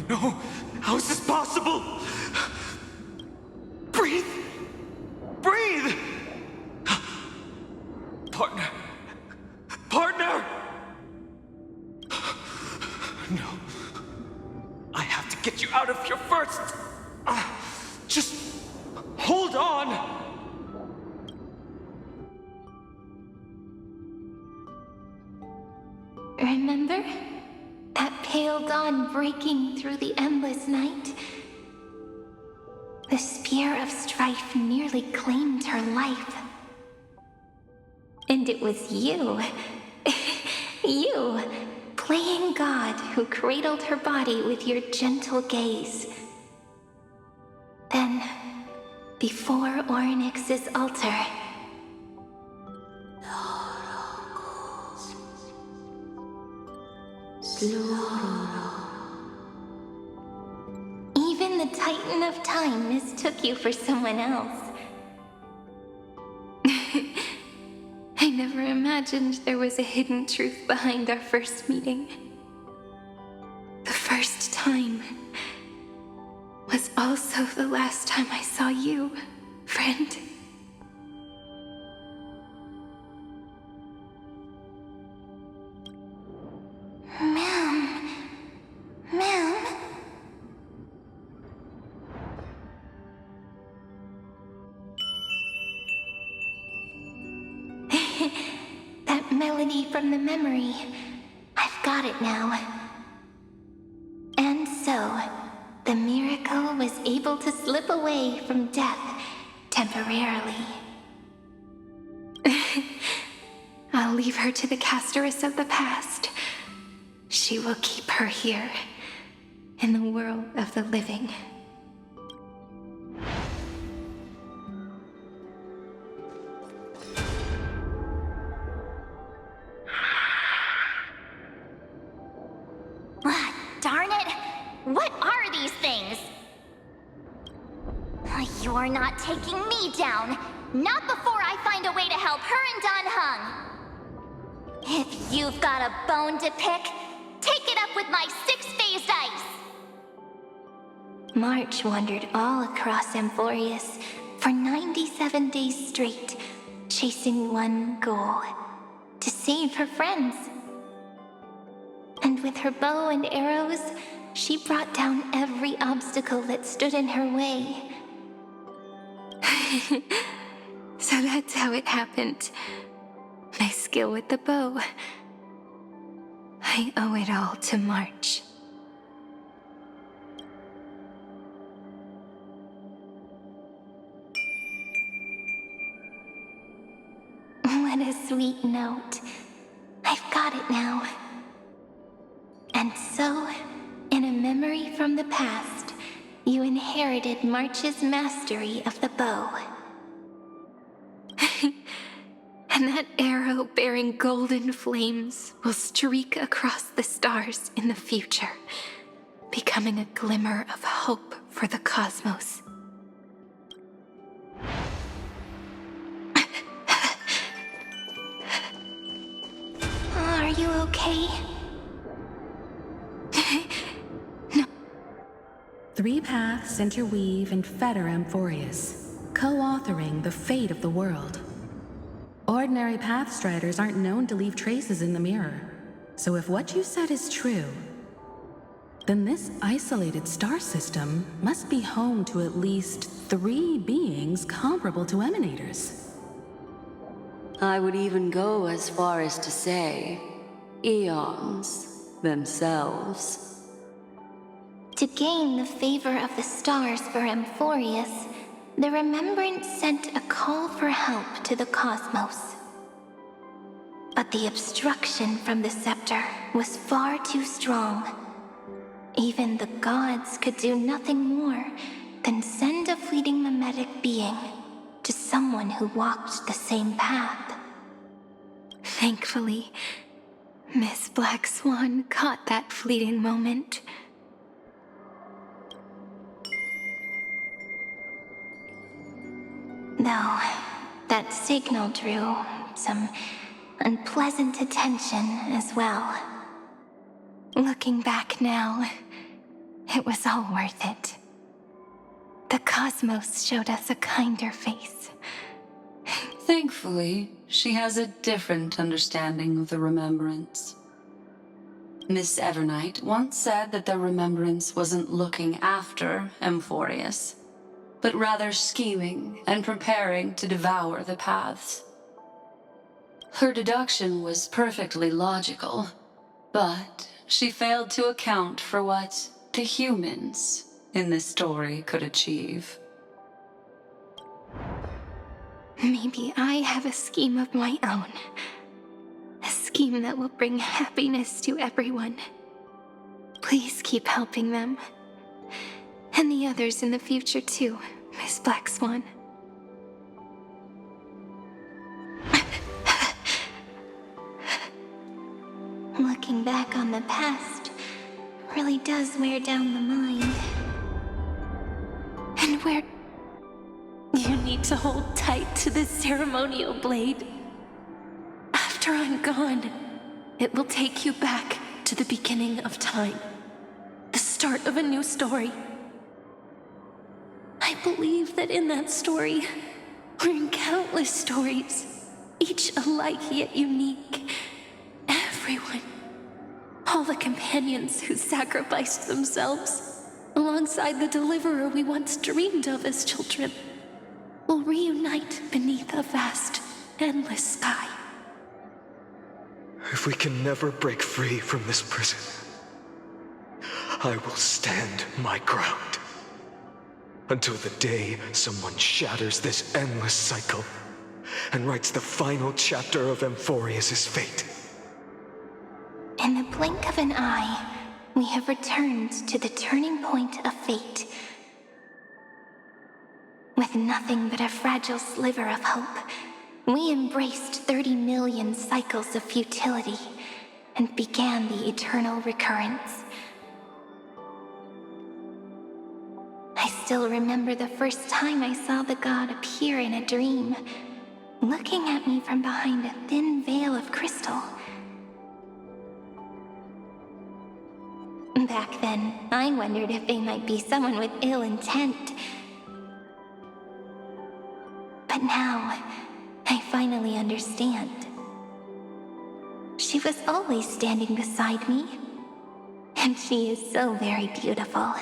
No. How is this possible? Breathe. Breathe. Partner. Partner! No. I have to get you out of here first. Just hold on. Remember? That pale dawn breaking through the endless night? The spear of strife nearly claimed her life. And it was you, you, playing God, who cradled her body with your gentle gaze. Then, before Ornyx's altar, even the Titan of Time mistook you for someone else. I never imagined there was a hidden truth behind our first meeting. The first time was also the last time I saw you, friend. Ma'am. That melody from the memory. I've got it now. And so, the miracle was able to slip away from death temporarily. I'll leave her to the Casteress of the past. She will keep her here, in the world of the living. Darn it! What are these things? You're not taking me down. Not before I find a way to help her and Don Hung. If you've got a bone to pick, take it up with my six-phased ice. March wandered all across AMPHOREUS for 97 days straight, chasing one goal: to save her friends. And with her bow and arrows, she brought down every obstacle that stood in her way. So that's how it happened. My skill with the bow. I owe it all to March. What a sweet note. I've got it now. And so, in a memory from the past, you inherited March's mastery of the bow. And that arrow bearing golden flames will streak across the stars in the future, becoming a glimmer of hope for the cosmos. Are you okay? No. Three paths interweave and fetter AMPHOREUS, co-authoring the fate of the world. Ordinary pathstriders aren't known to leave traces in the mirror, so if what you said is true, then this isolated star system must be home to at least 3 beings comparable to emanators. I would even go as far as to say, eons themselves. To gain the favor of the stars for AMPHOREUS, the Remembrance sent a call for help to the cosmos. But the obstruction from the scepter was far too strong. Even the gods could do nothing more than send a fleeting mimetic being to someone who walked the same path. Thankfully, Miss Black Swan caught that fleeting moment. Though, that signal drew some unpleasant attention as well. Looking back now, It was all worth it. The cosmos showed us a kinder face. Thankfully, she has a different understanding of the remembrance. Miss Evernight once said that the remembrance wasn't looking after AMPHOREUS, but rather scheming and preparing to devour the paths. Her deduction was perfectly logical, but she failed to account for what the humans in this story could achieve. Maybe I have a scheme of my own. A scheme that will bring happiness to everyone. Please keep helping them. And the others in the future too, Miss Black Swan. Looking back on the past really does wear down the mind. And where you need to hold tight to this ceremonial blade. After I'm gone, it will take you back to the beginning of time. The start of a new story. I believe that in that story, or in countless stories, each alike yet unique, everyone, all the companions who sacrificed themselves, alongside the deliverer we once dreamed of as children, will reunite beneath a vast, endless sky. If we can never break free from this prison, I will stand my ground. Until the day someone shatters this endless cycle and writes the final chapter of AMPHOREUS' fate. In the blink of an eye, we have returned to the turning point of fate. With nothing but a fragile sliver of hope, we embraced 30 million cycles of futility and began the eternal recurrence. I still remember the first time I saw the god appear in a dream, looking at me from behind a thin veil of crystal. Back then, I wondered if they might be someone with ill intent. But now, I finally understand. She was always standing beside me, and she is so very beautiful.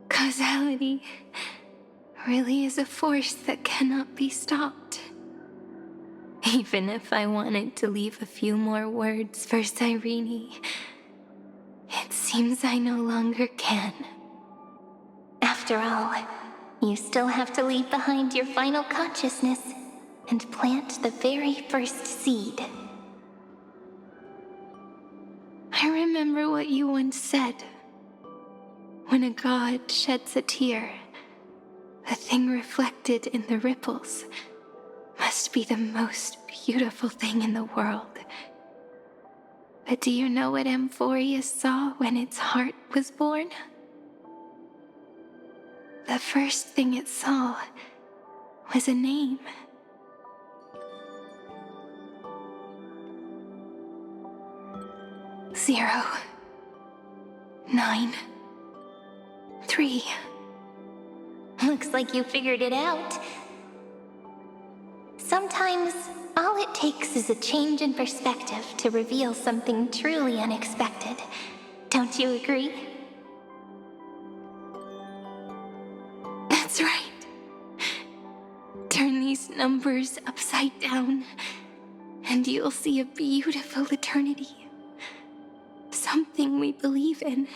Causality really is a force that cannot be stopped. Even if I wanted to leave a few more words for Cyrene, it seems I no longer can. After all, you still have to leave behind your final consciousness and plant the very first seed. I remember what you once said. When a god sheds a tear, the thing reflected in the ripples must be the most beautiful thing in the world. But do you know what AMPHOREUS saw when its heart was born? The first thing it saw was a name. Zero, 9, 3. Looks like you figured it out. Sometimes, all it takes is a change in perspective to reveal something truly unexpected. Don't you agree? That's right. Turn these numbers upside down, and you'll see a beautiful eternity. Something we believe in.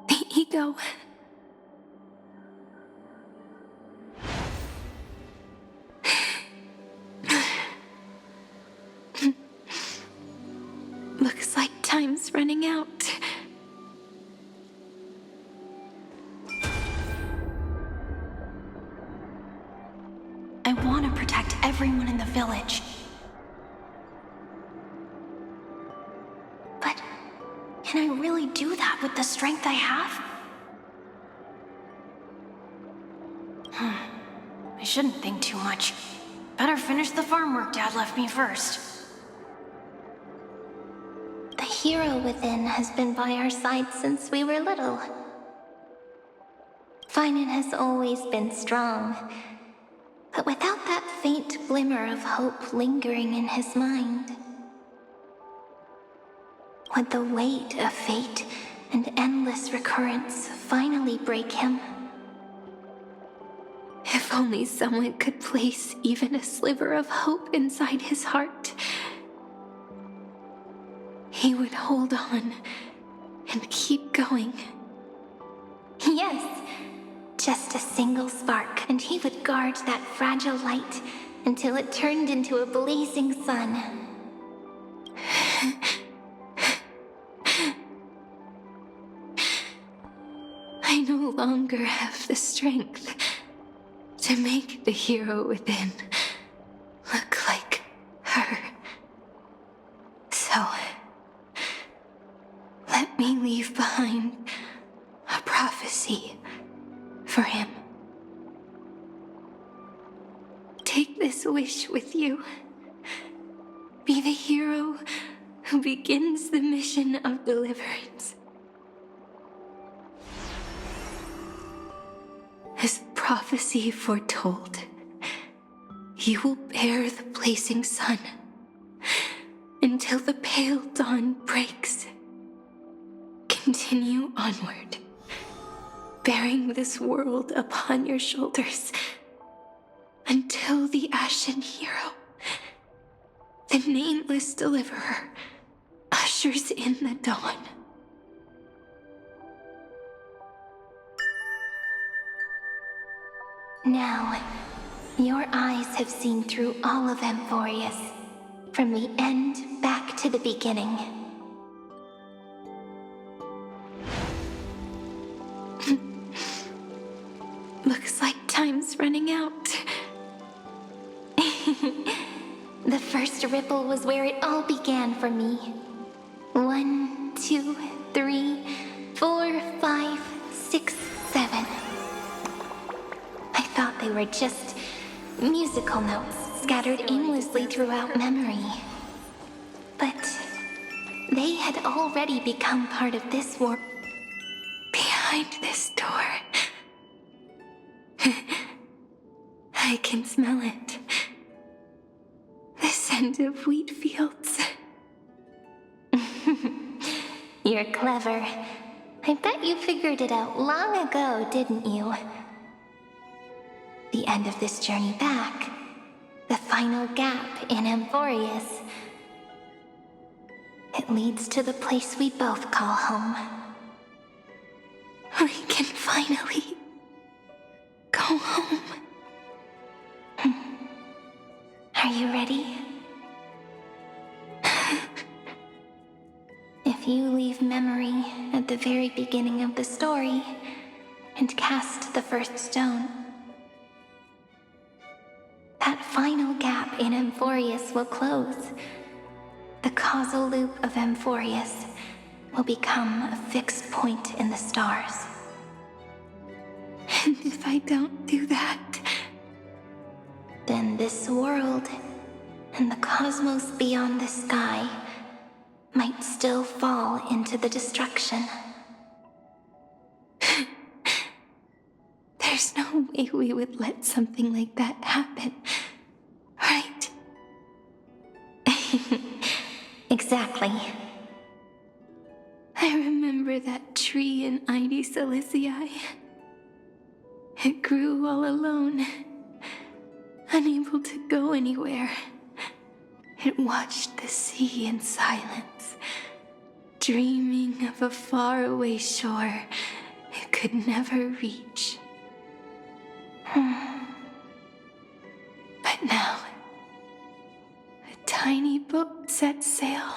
The ego. Looks like time's running out. I want to protect everyone in the village. But can I really do that with the strength I have? shouldn't think too much. Better finish the farm work Dad left me first. The hero within has been by our side since we were little. Finan has always been strong, but without that faint glimmer of hope lingering in his mind, would the weight of fate and endless recurrence finally break him? If only someone could place even a sliver of hope inside his heart, he would hold on and keep going. Yes, just a single spark, and he would guard that fragile light until it turned into a blazing sun. I no longer have the strength to make the hero within look like her. So, let me leave behind a prophecy for him. Take this wish with you. Be the hero who begins the mission of deliverance. As prophecy foretold, you will bear the blazing sun until the pale dawn breaks. Continue onward, bearing this world upon your shoulders until the Ashen Hero, the nameless deliverer, ushers in the dawn. Now, your eyes have seen through all of AMPHOREUS, from the end back to the beginning. Looks like time's running out. The first ripple was where it all began for me. 1, 2, 3, 4, 5, 6, 7. I thought they were just musical notes scattered aimlessly throughout memory. But they had already become part of this war. Behind this door, I can smell it. The scent of wheat fields. You're clever. I bet you figured it out long ago, didn't you? The end of this journey back, the final gap in AMPHOREUS. It leads to the place we both call home. We can finally go home. Are you ready? If you leave memory at the very beginning of the story and cast the first stone, that final gap in AMPHOREUS will close. The causal loop of AMPHOREUS will become a fixed point in the stars. And if I don't do that, then this world and the cosmos beyond the sky might still fall into the destruction. There's no way we would let something like that happen, right? Exactly. I remember that tree in Ide Silicii. It grew all alone, unable to go anywhere. It watched the sea in silence, dreaming of a faraway shore it could never reach. But now, a tiny boat sets sail.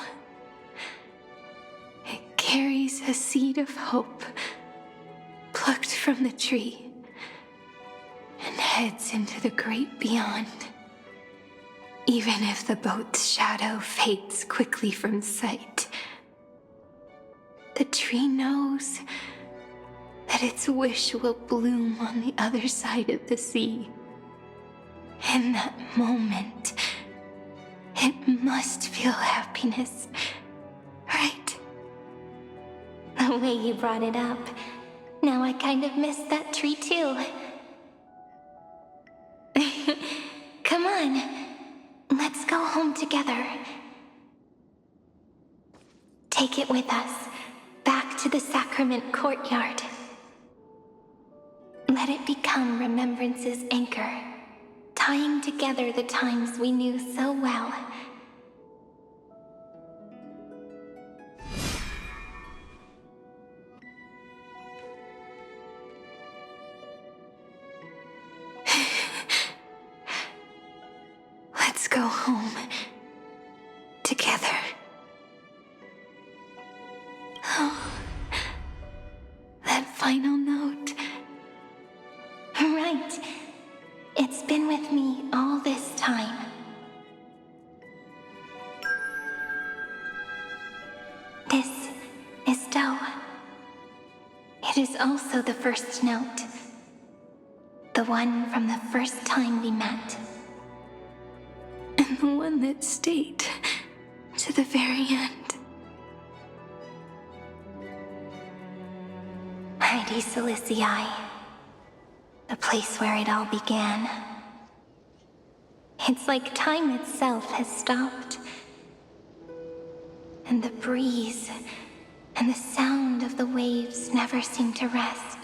It carries a seed of hope, plucked from the tree, and heads into the great beyond. Even if the boat's shadow fades quickly from sight, the tree knows that its wish will bloom on the other side of the sea. In that moment, it must feel happiness, right? The way you brought it up, now I kind of miss that tree too. Come on, let's go home together. Take it with us, back to the sacrament courtyard. Let it become Remembrance's anchor, tying together the times we knew so well. Let's go home together. Oh, that final note. Right. It's been with me all this time. This is Doe. It is also the first note. The one from the first time we met. And the one that stayed to the very end. Heidi Silicii. The place where it all began. It's like time itself has stopped. And the breeze and the sound of the waves never seem to rest.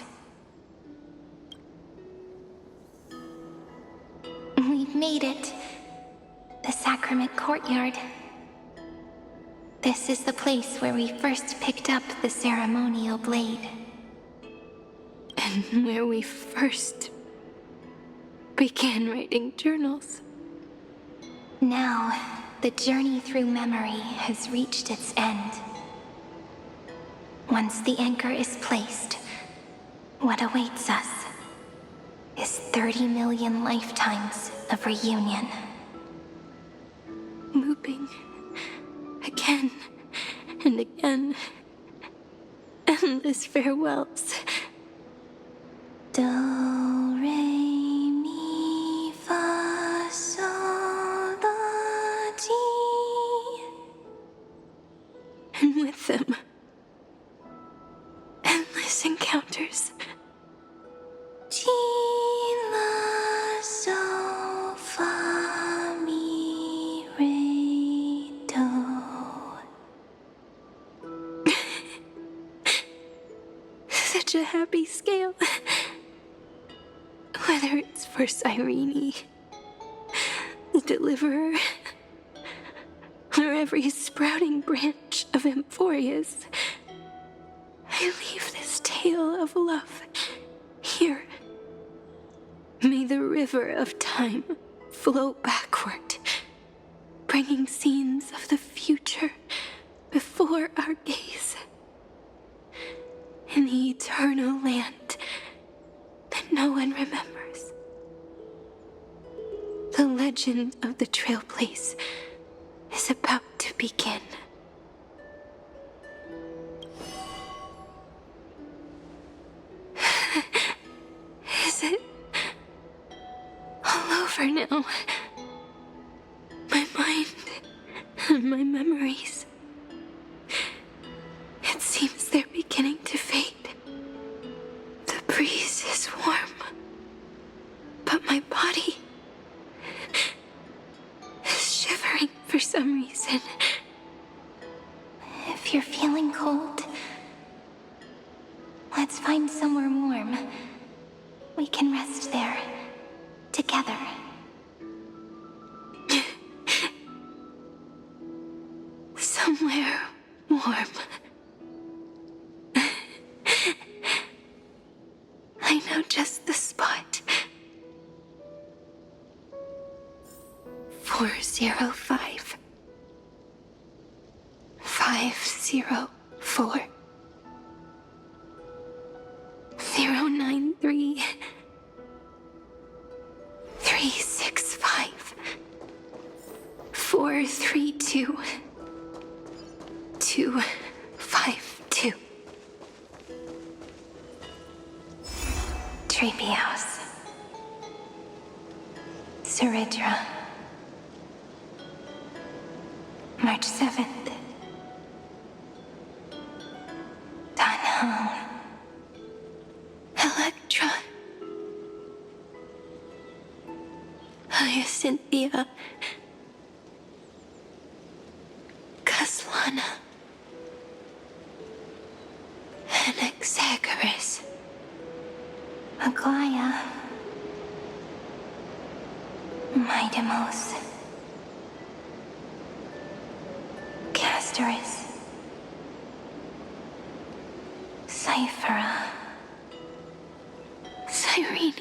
We've made it. The sacrament courtyard. This is the place where we first picked up the ceremonial blade. And where we first began writing journals. Now, the journey through memory has reached its end. Once the anchor is placed, what awaits us is 30 million lifetimes of reunion. Looping again and again. Endless farewells. Do, re, mi, fa, sol, la, ti. And with them, endless encounters. Ti, la, sol, fa, mi, re, do. Such a happy scale. Whether it's for Cyrene, the Deliverer, or every sprouting branch of AMPHOREUS, I leave this tale of love here. May the river of time flow backward, bringing scenes of the future before our gaze. In the eternal land that no one remembers. The legend of the Trailblaze is about to begin. Is it all over now? My mind and my memories. It seems they're beginning to fade. The breeze is warm, but my body is shivering for some reason. If you're feeling cold, let's find somewhere warm. We can rest there, together. Somewhere warm. I know just the spot. 405. 504. 093. 365. 432. 252. Trailblaze. Seridra. March 7th. Danhone. Electra. Hyacinthia. Caslana. Anaxagoras. Aglaya. Midemos. Castorus. Cyphera. Cyrene.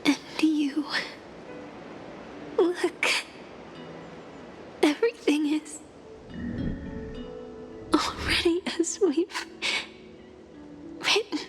And you. Look. Everything is already as we've written.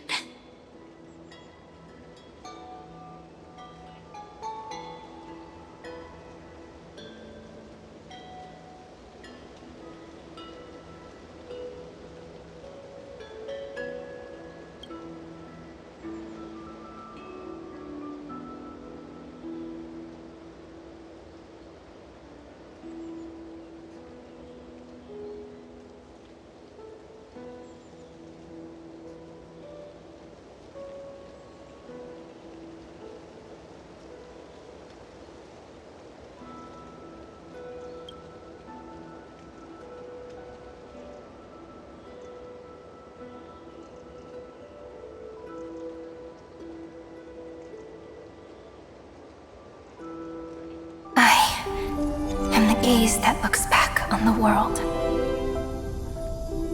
Gaze that looks back on the world.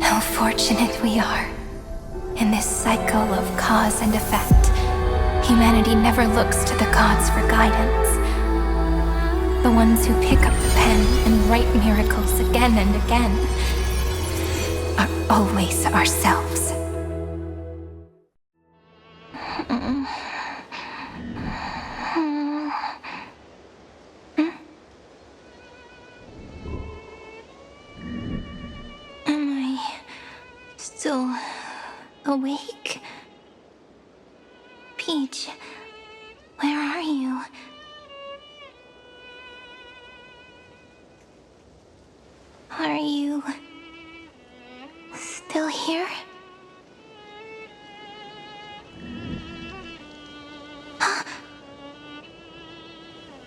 How fortunate we are. In this cycle of cause and effect, humanity never looks to the gods for guidance. The ones who pick up the pen and write miracles again and again are always ourselves. Still awake? Peach, where are you? Are you still here?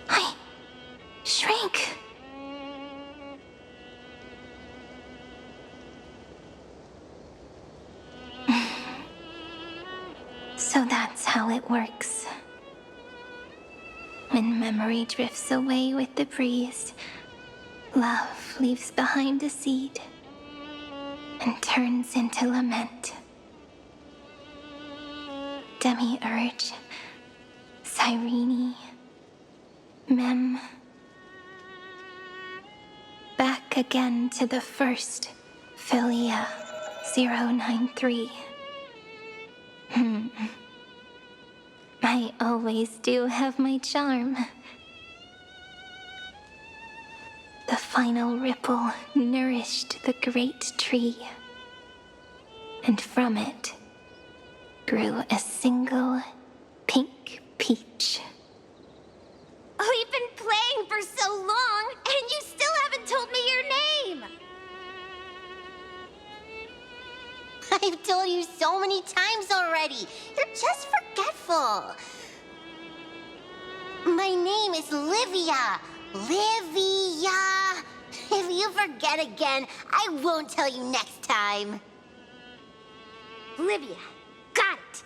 I shrank. So that's how it works. When memory drifts away with the breeze, love leaves behind a seed and turns into lament. Demiurge, Cyrene, Mem. Back again to the first, Philia 093. I always do have my charm. The final ripple nourished the great tree, and from it grew a single pink peach. We've been playing for so long, and you still haven't told me your name! I've told you so many times already. You're just forgetful. My name is Livia. Livia. If you forget again, I won't tell you next time. Livia. Got it.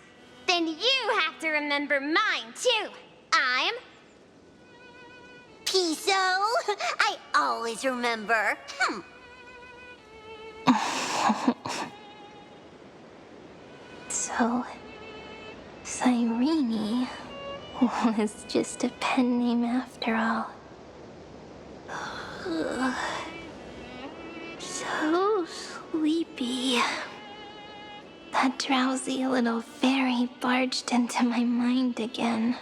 Then you have to remember mine, too. I'm... Piso. I always remember. So, Cyrene was just a pen name after all. So sleepy. That drowsy little fairy barged into my mind again.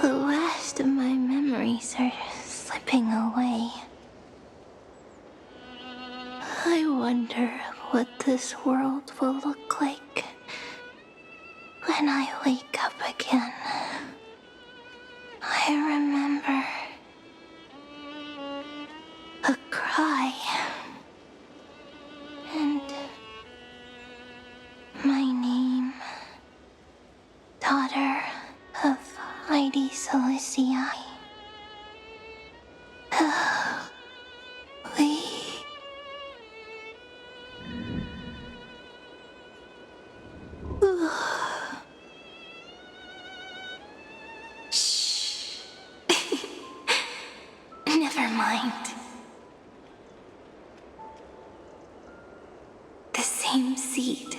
The last of my memories are slipping away. I wonder what this world will look like When I wake up again, I remember a cry and my name, daughter of Heidi Celestii. Shh. Never mind. The same seed,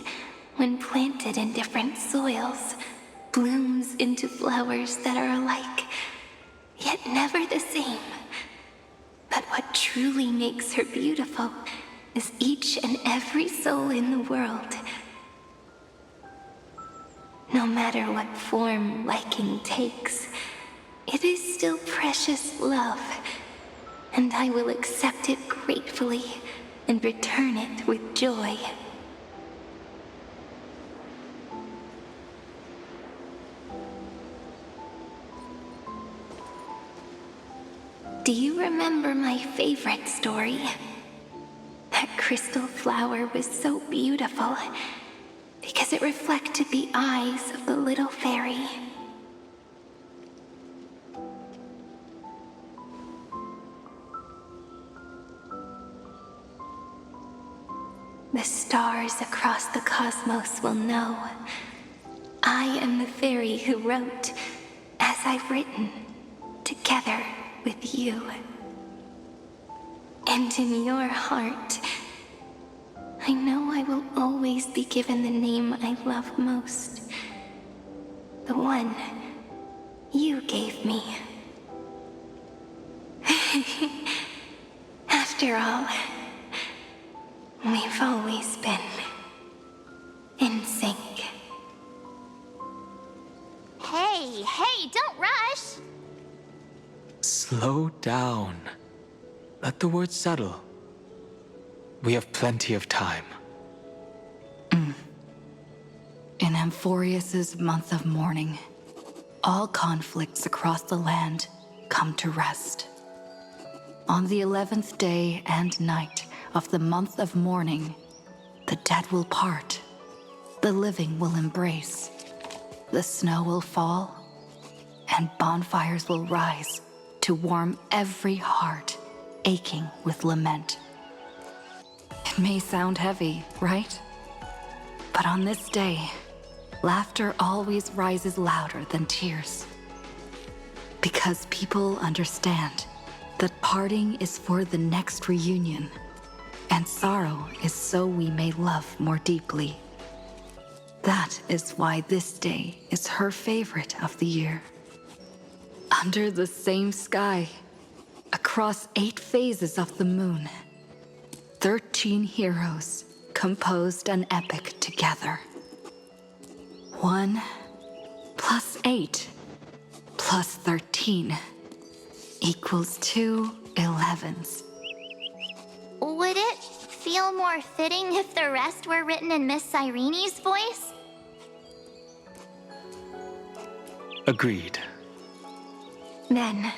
when planted in different soils, blooms into flowers that are alike, yet never the same. But what truly makes her beautiful is each and every soul in the world. No matter what form liking takes, it is still precious love, and I will accept it gratefully and return it with joy. Do you remember my favorite story? That crystal flower was so beautiful because it reflected the eyes of the little fairy. The stars across the cosmos will know I am the fairy who wrote, as I've written, together with you. And in your heart, I know I will always be given the name I love most. The one you gave me. After all, we've always been in sync. Hey, don't rush! Slow down. Let the words settle. We have plenty of time. In AMPHOREUS' month of mourning, all conflicts across the land come to rest. On the 11th day and night of the month of mourning, the dead will part, the living will embrace, the snow will fall, and bonfires will rise to warm every heart aching with lament. It may sound heavy, right? But on this day, laughter always rises louder than tears. Because people understand that parting is for the next reunion, and sorrow is so we may love more deeply. That is why this day is her favorite of the year. Under the same sky, across 8 phases of the moon, 13 heroes composed an epic together. 1 plus 8 plus 13 equals 2 11s. Would it feel more fitting if the rest were written in Miss Cyrene's voice? Agreed. Then,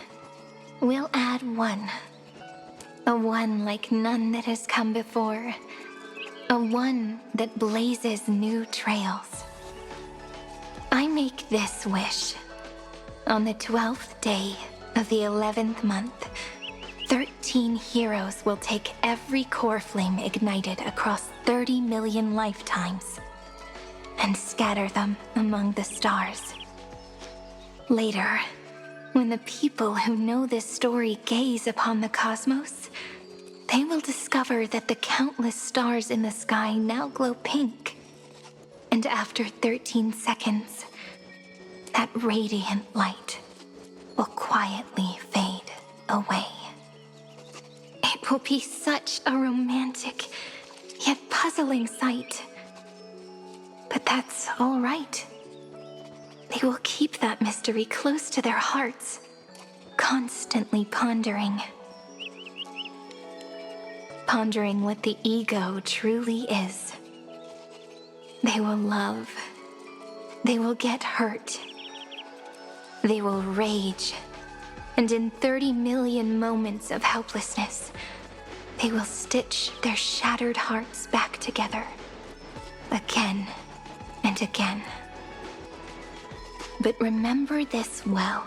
we'll add 1. A 1 like none that has come before. A 1 that blazes new trails. I make this wish. On the 12th day of the 11th month, 13 heroes will take every core flame ignited across 30 million lifetimes and scatter them among the stars. Later, when the people who know this story gaze upon the cosmos, they will discover that the countless stars in the sky now glow pink. And after 13 seconds, that radiant light will quietly fade away. It will be such a romantic, yet puzzling sight. But that's all right. They will keep that mystery close to their hearts, constantly pondering. Pondering what the ego truly is. They will love, They will get hurt. They will rage. And in 30 million moments of helplessness, they will stitch their shattered hearts back together. Again and again. But remember this well.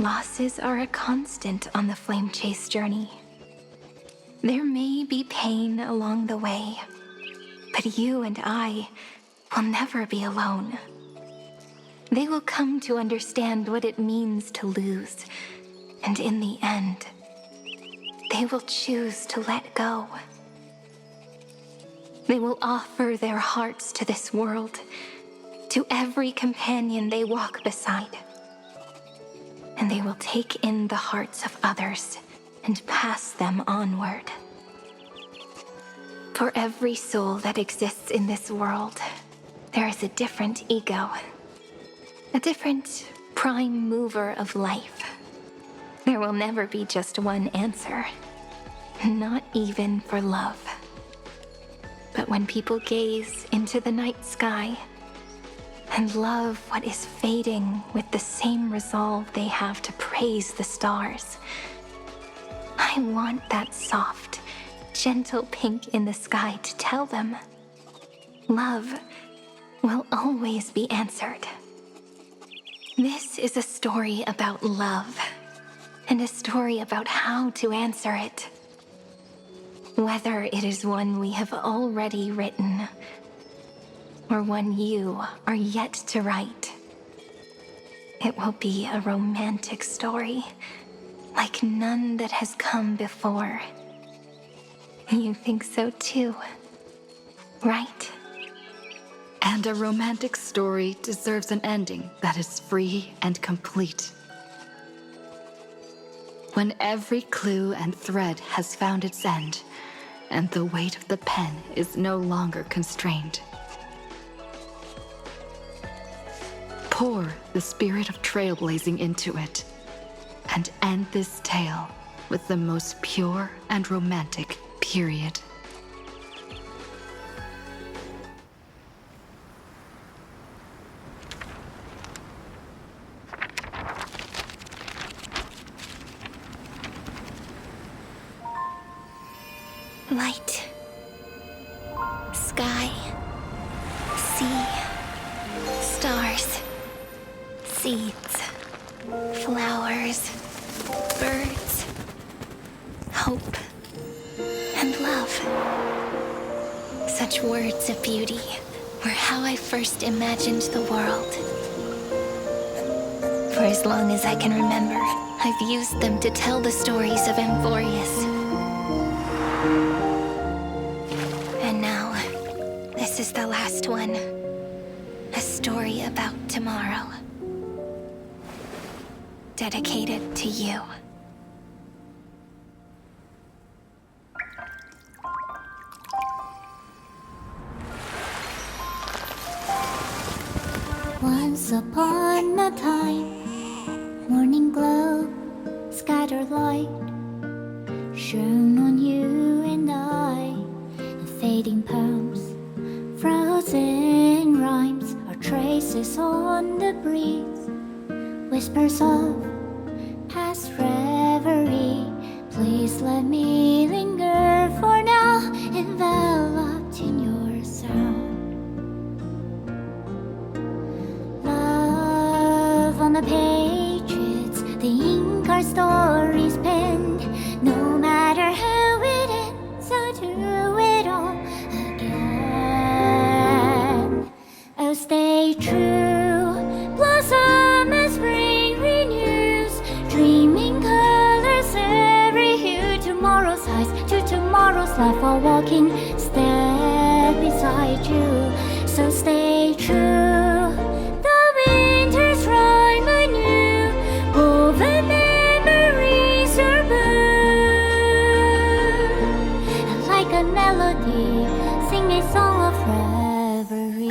Losses are a constant on the Flame Chase journey. There may be pain along the way, but you and I will never be alone. They will come to understand what it means to lose, and in the end, they will choose to let go. They will offer their hearts to this world, to every companion they walk beside. And they will take in the hearts of others and pass them onward. For every soul that exists in this world, there is a different ego, a different prime mover of life. There will never be just one answer, not even for love. But when people gaze into the night sky and love what is fading with the same resolve they have to praise the stars, I want that soft, gentle pink in the sky to tell them, love will always be answered. This is a story about love, and a story about how to answer it. Whether it is one we have already written, or one you are yet to write, it will be a romantic story, like none that has come before. You think so too, right? And a romantic story deserves an ending that is free and complete. When every clue and thread has found its end, and the weight of the pen is no longer constrained. Pour the spirit of trailblazing into it, and end this tale with the most pure and romantic period. Light, sky, sea, stars, seeds, flowers, birds, hope, and love. Such words of beauty were how I first imagined the world. For as long as I can remember, I've used them to tell the stories of AMPHOREUS. And now, this is the last one. A story about tomorrow. Dedicated to you. Once upon a time, morning glow, scattered light, shone on you and I. Fading poems, frozen rhymes, are traces on the breeze, whispers of past reverie. Please let me linger for now, enveloped in your sound. Love on the pages, the ink our stories penned. No matter how it ends, I'll do it all again. Oh, stay true, blossom as spring renews, dreaming colors every hue. Tomorrow's eyes to tomorrow's life, while walking step beside you. So stay true, the winter's rhyme anew, woven memories are blue. And like a melody, sing a song of reverie.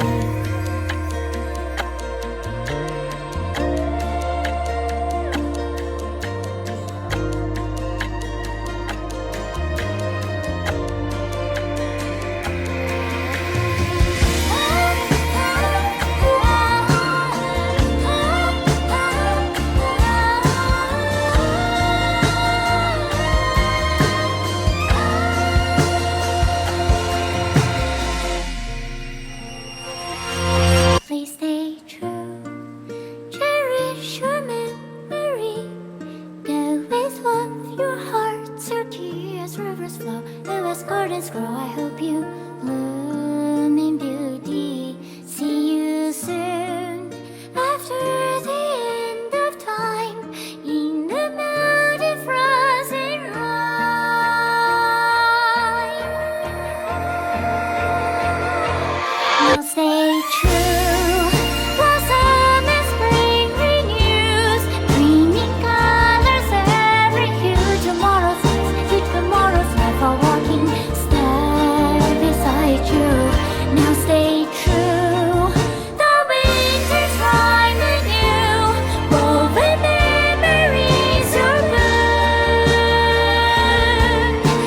flow, as gardens grow. I hope you bloom in beauty. See you soon after the end of time in the mountain frozen rime. Now stay true, blossom as spring renews, greening colors every hue. Tomorrow's life, tomorrow's life, a walking step beside you. Now stay true, the winter's rhyme anew, woven memories are blue.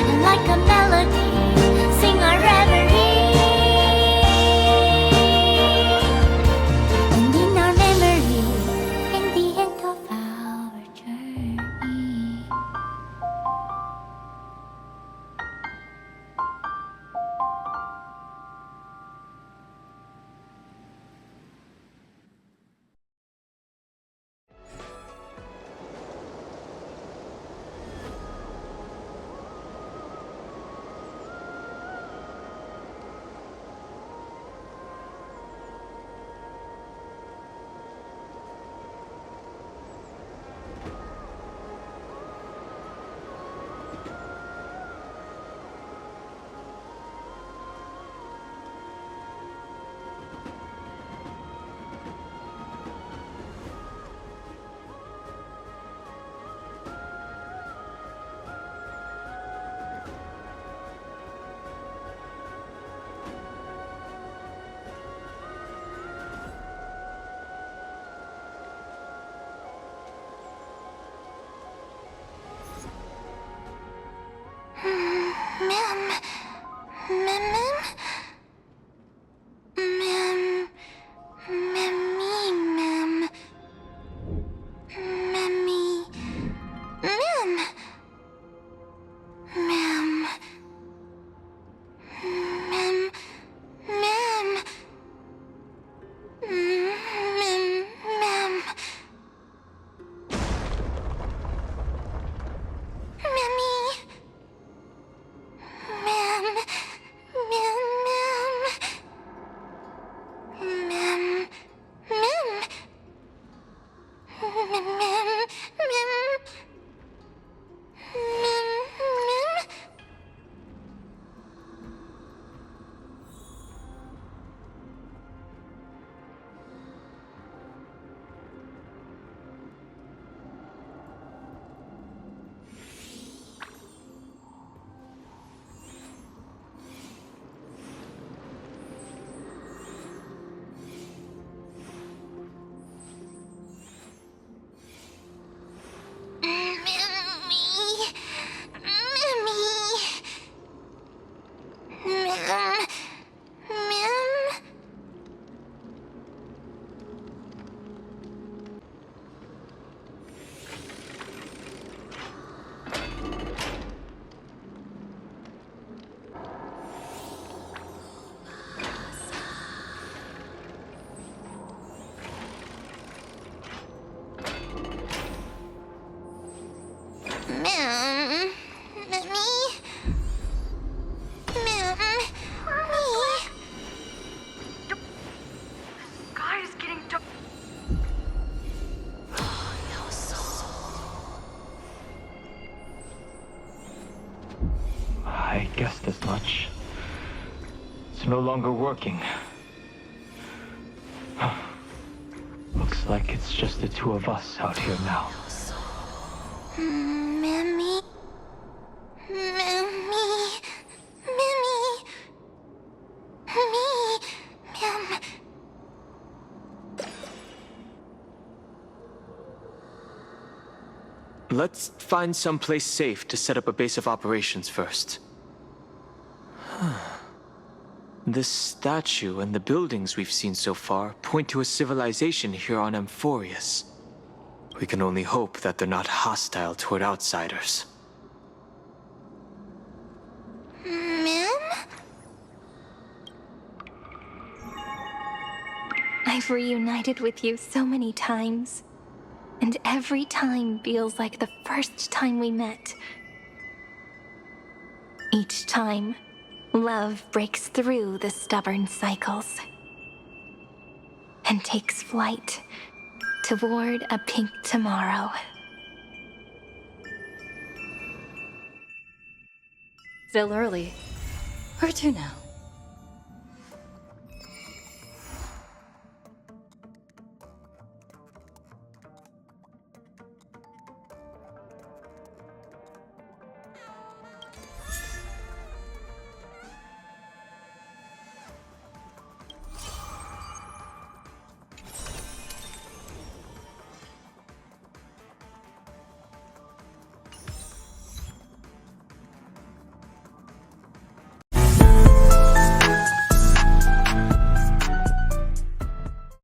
And like a melody, sing our reverie. And in our memory, in the end of our journey. I guessed as much. It's no longer working. Looks like it's just the two of us out here now. Mammy. Mammy. Mammy. Me. Ma'am. Let's find someplace safe to set up a base of operations first. This statue and the buildings we've seen so far point to a civilization here on AMPHOREUS. We can only hope that they're not hostile toward outsiders. Ma'am? I've reunited with you so many times. And every time feels like the first time we met. Each time, love breaks through the stubborn cycles and takes flight toward a pink tomorrow. Still early. Where to now?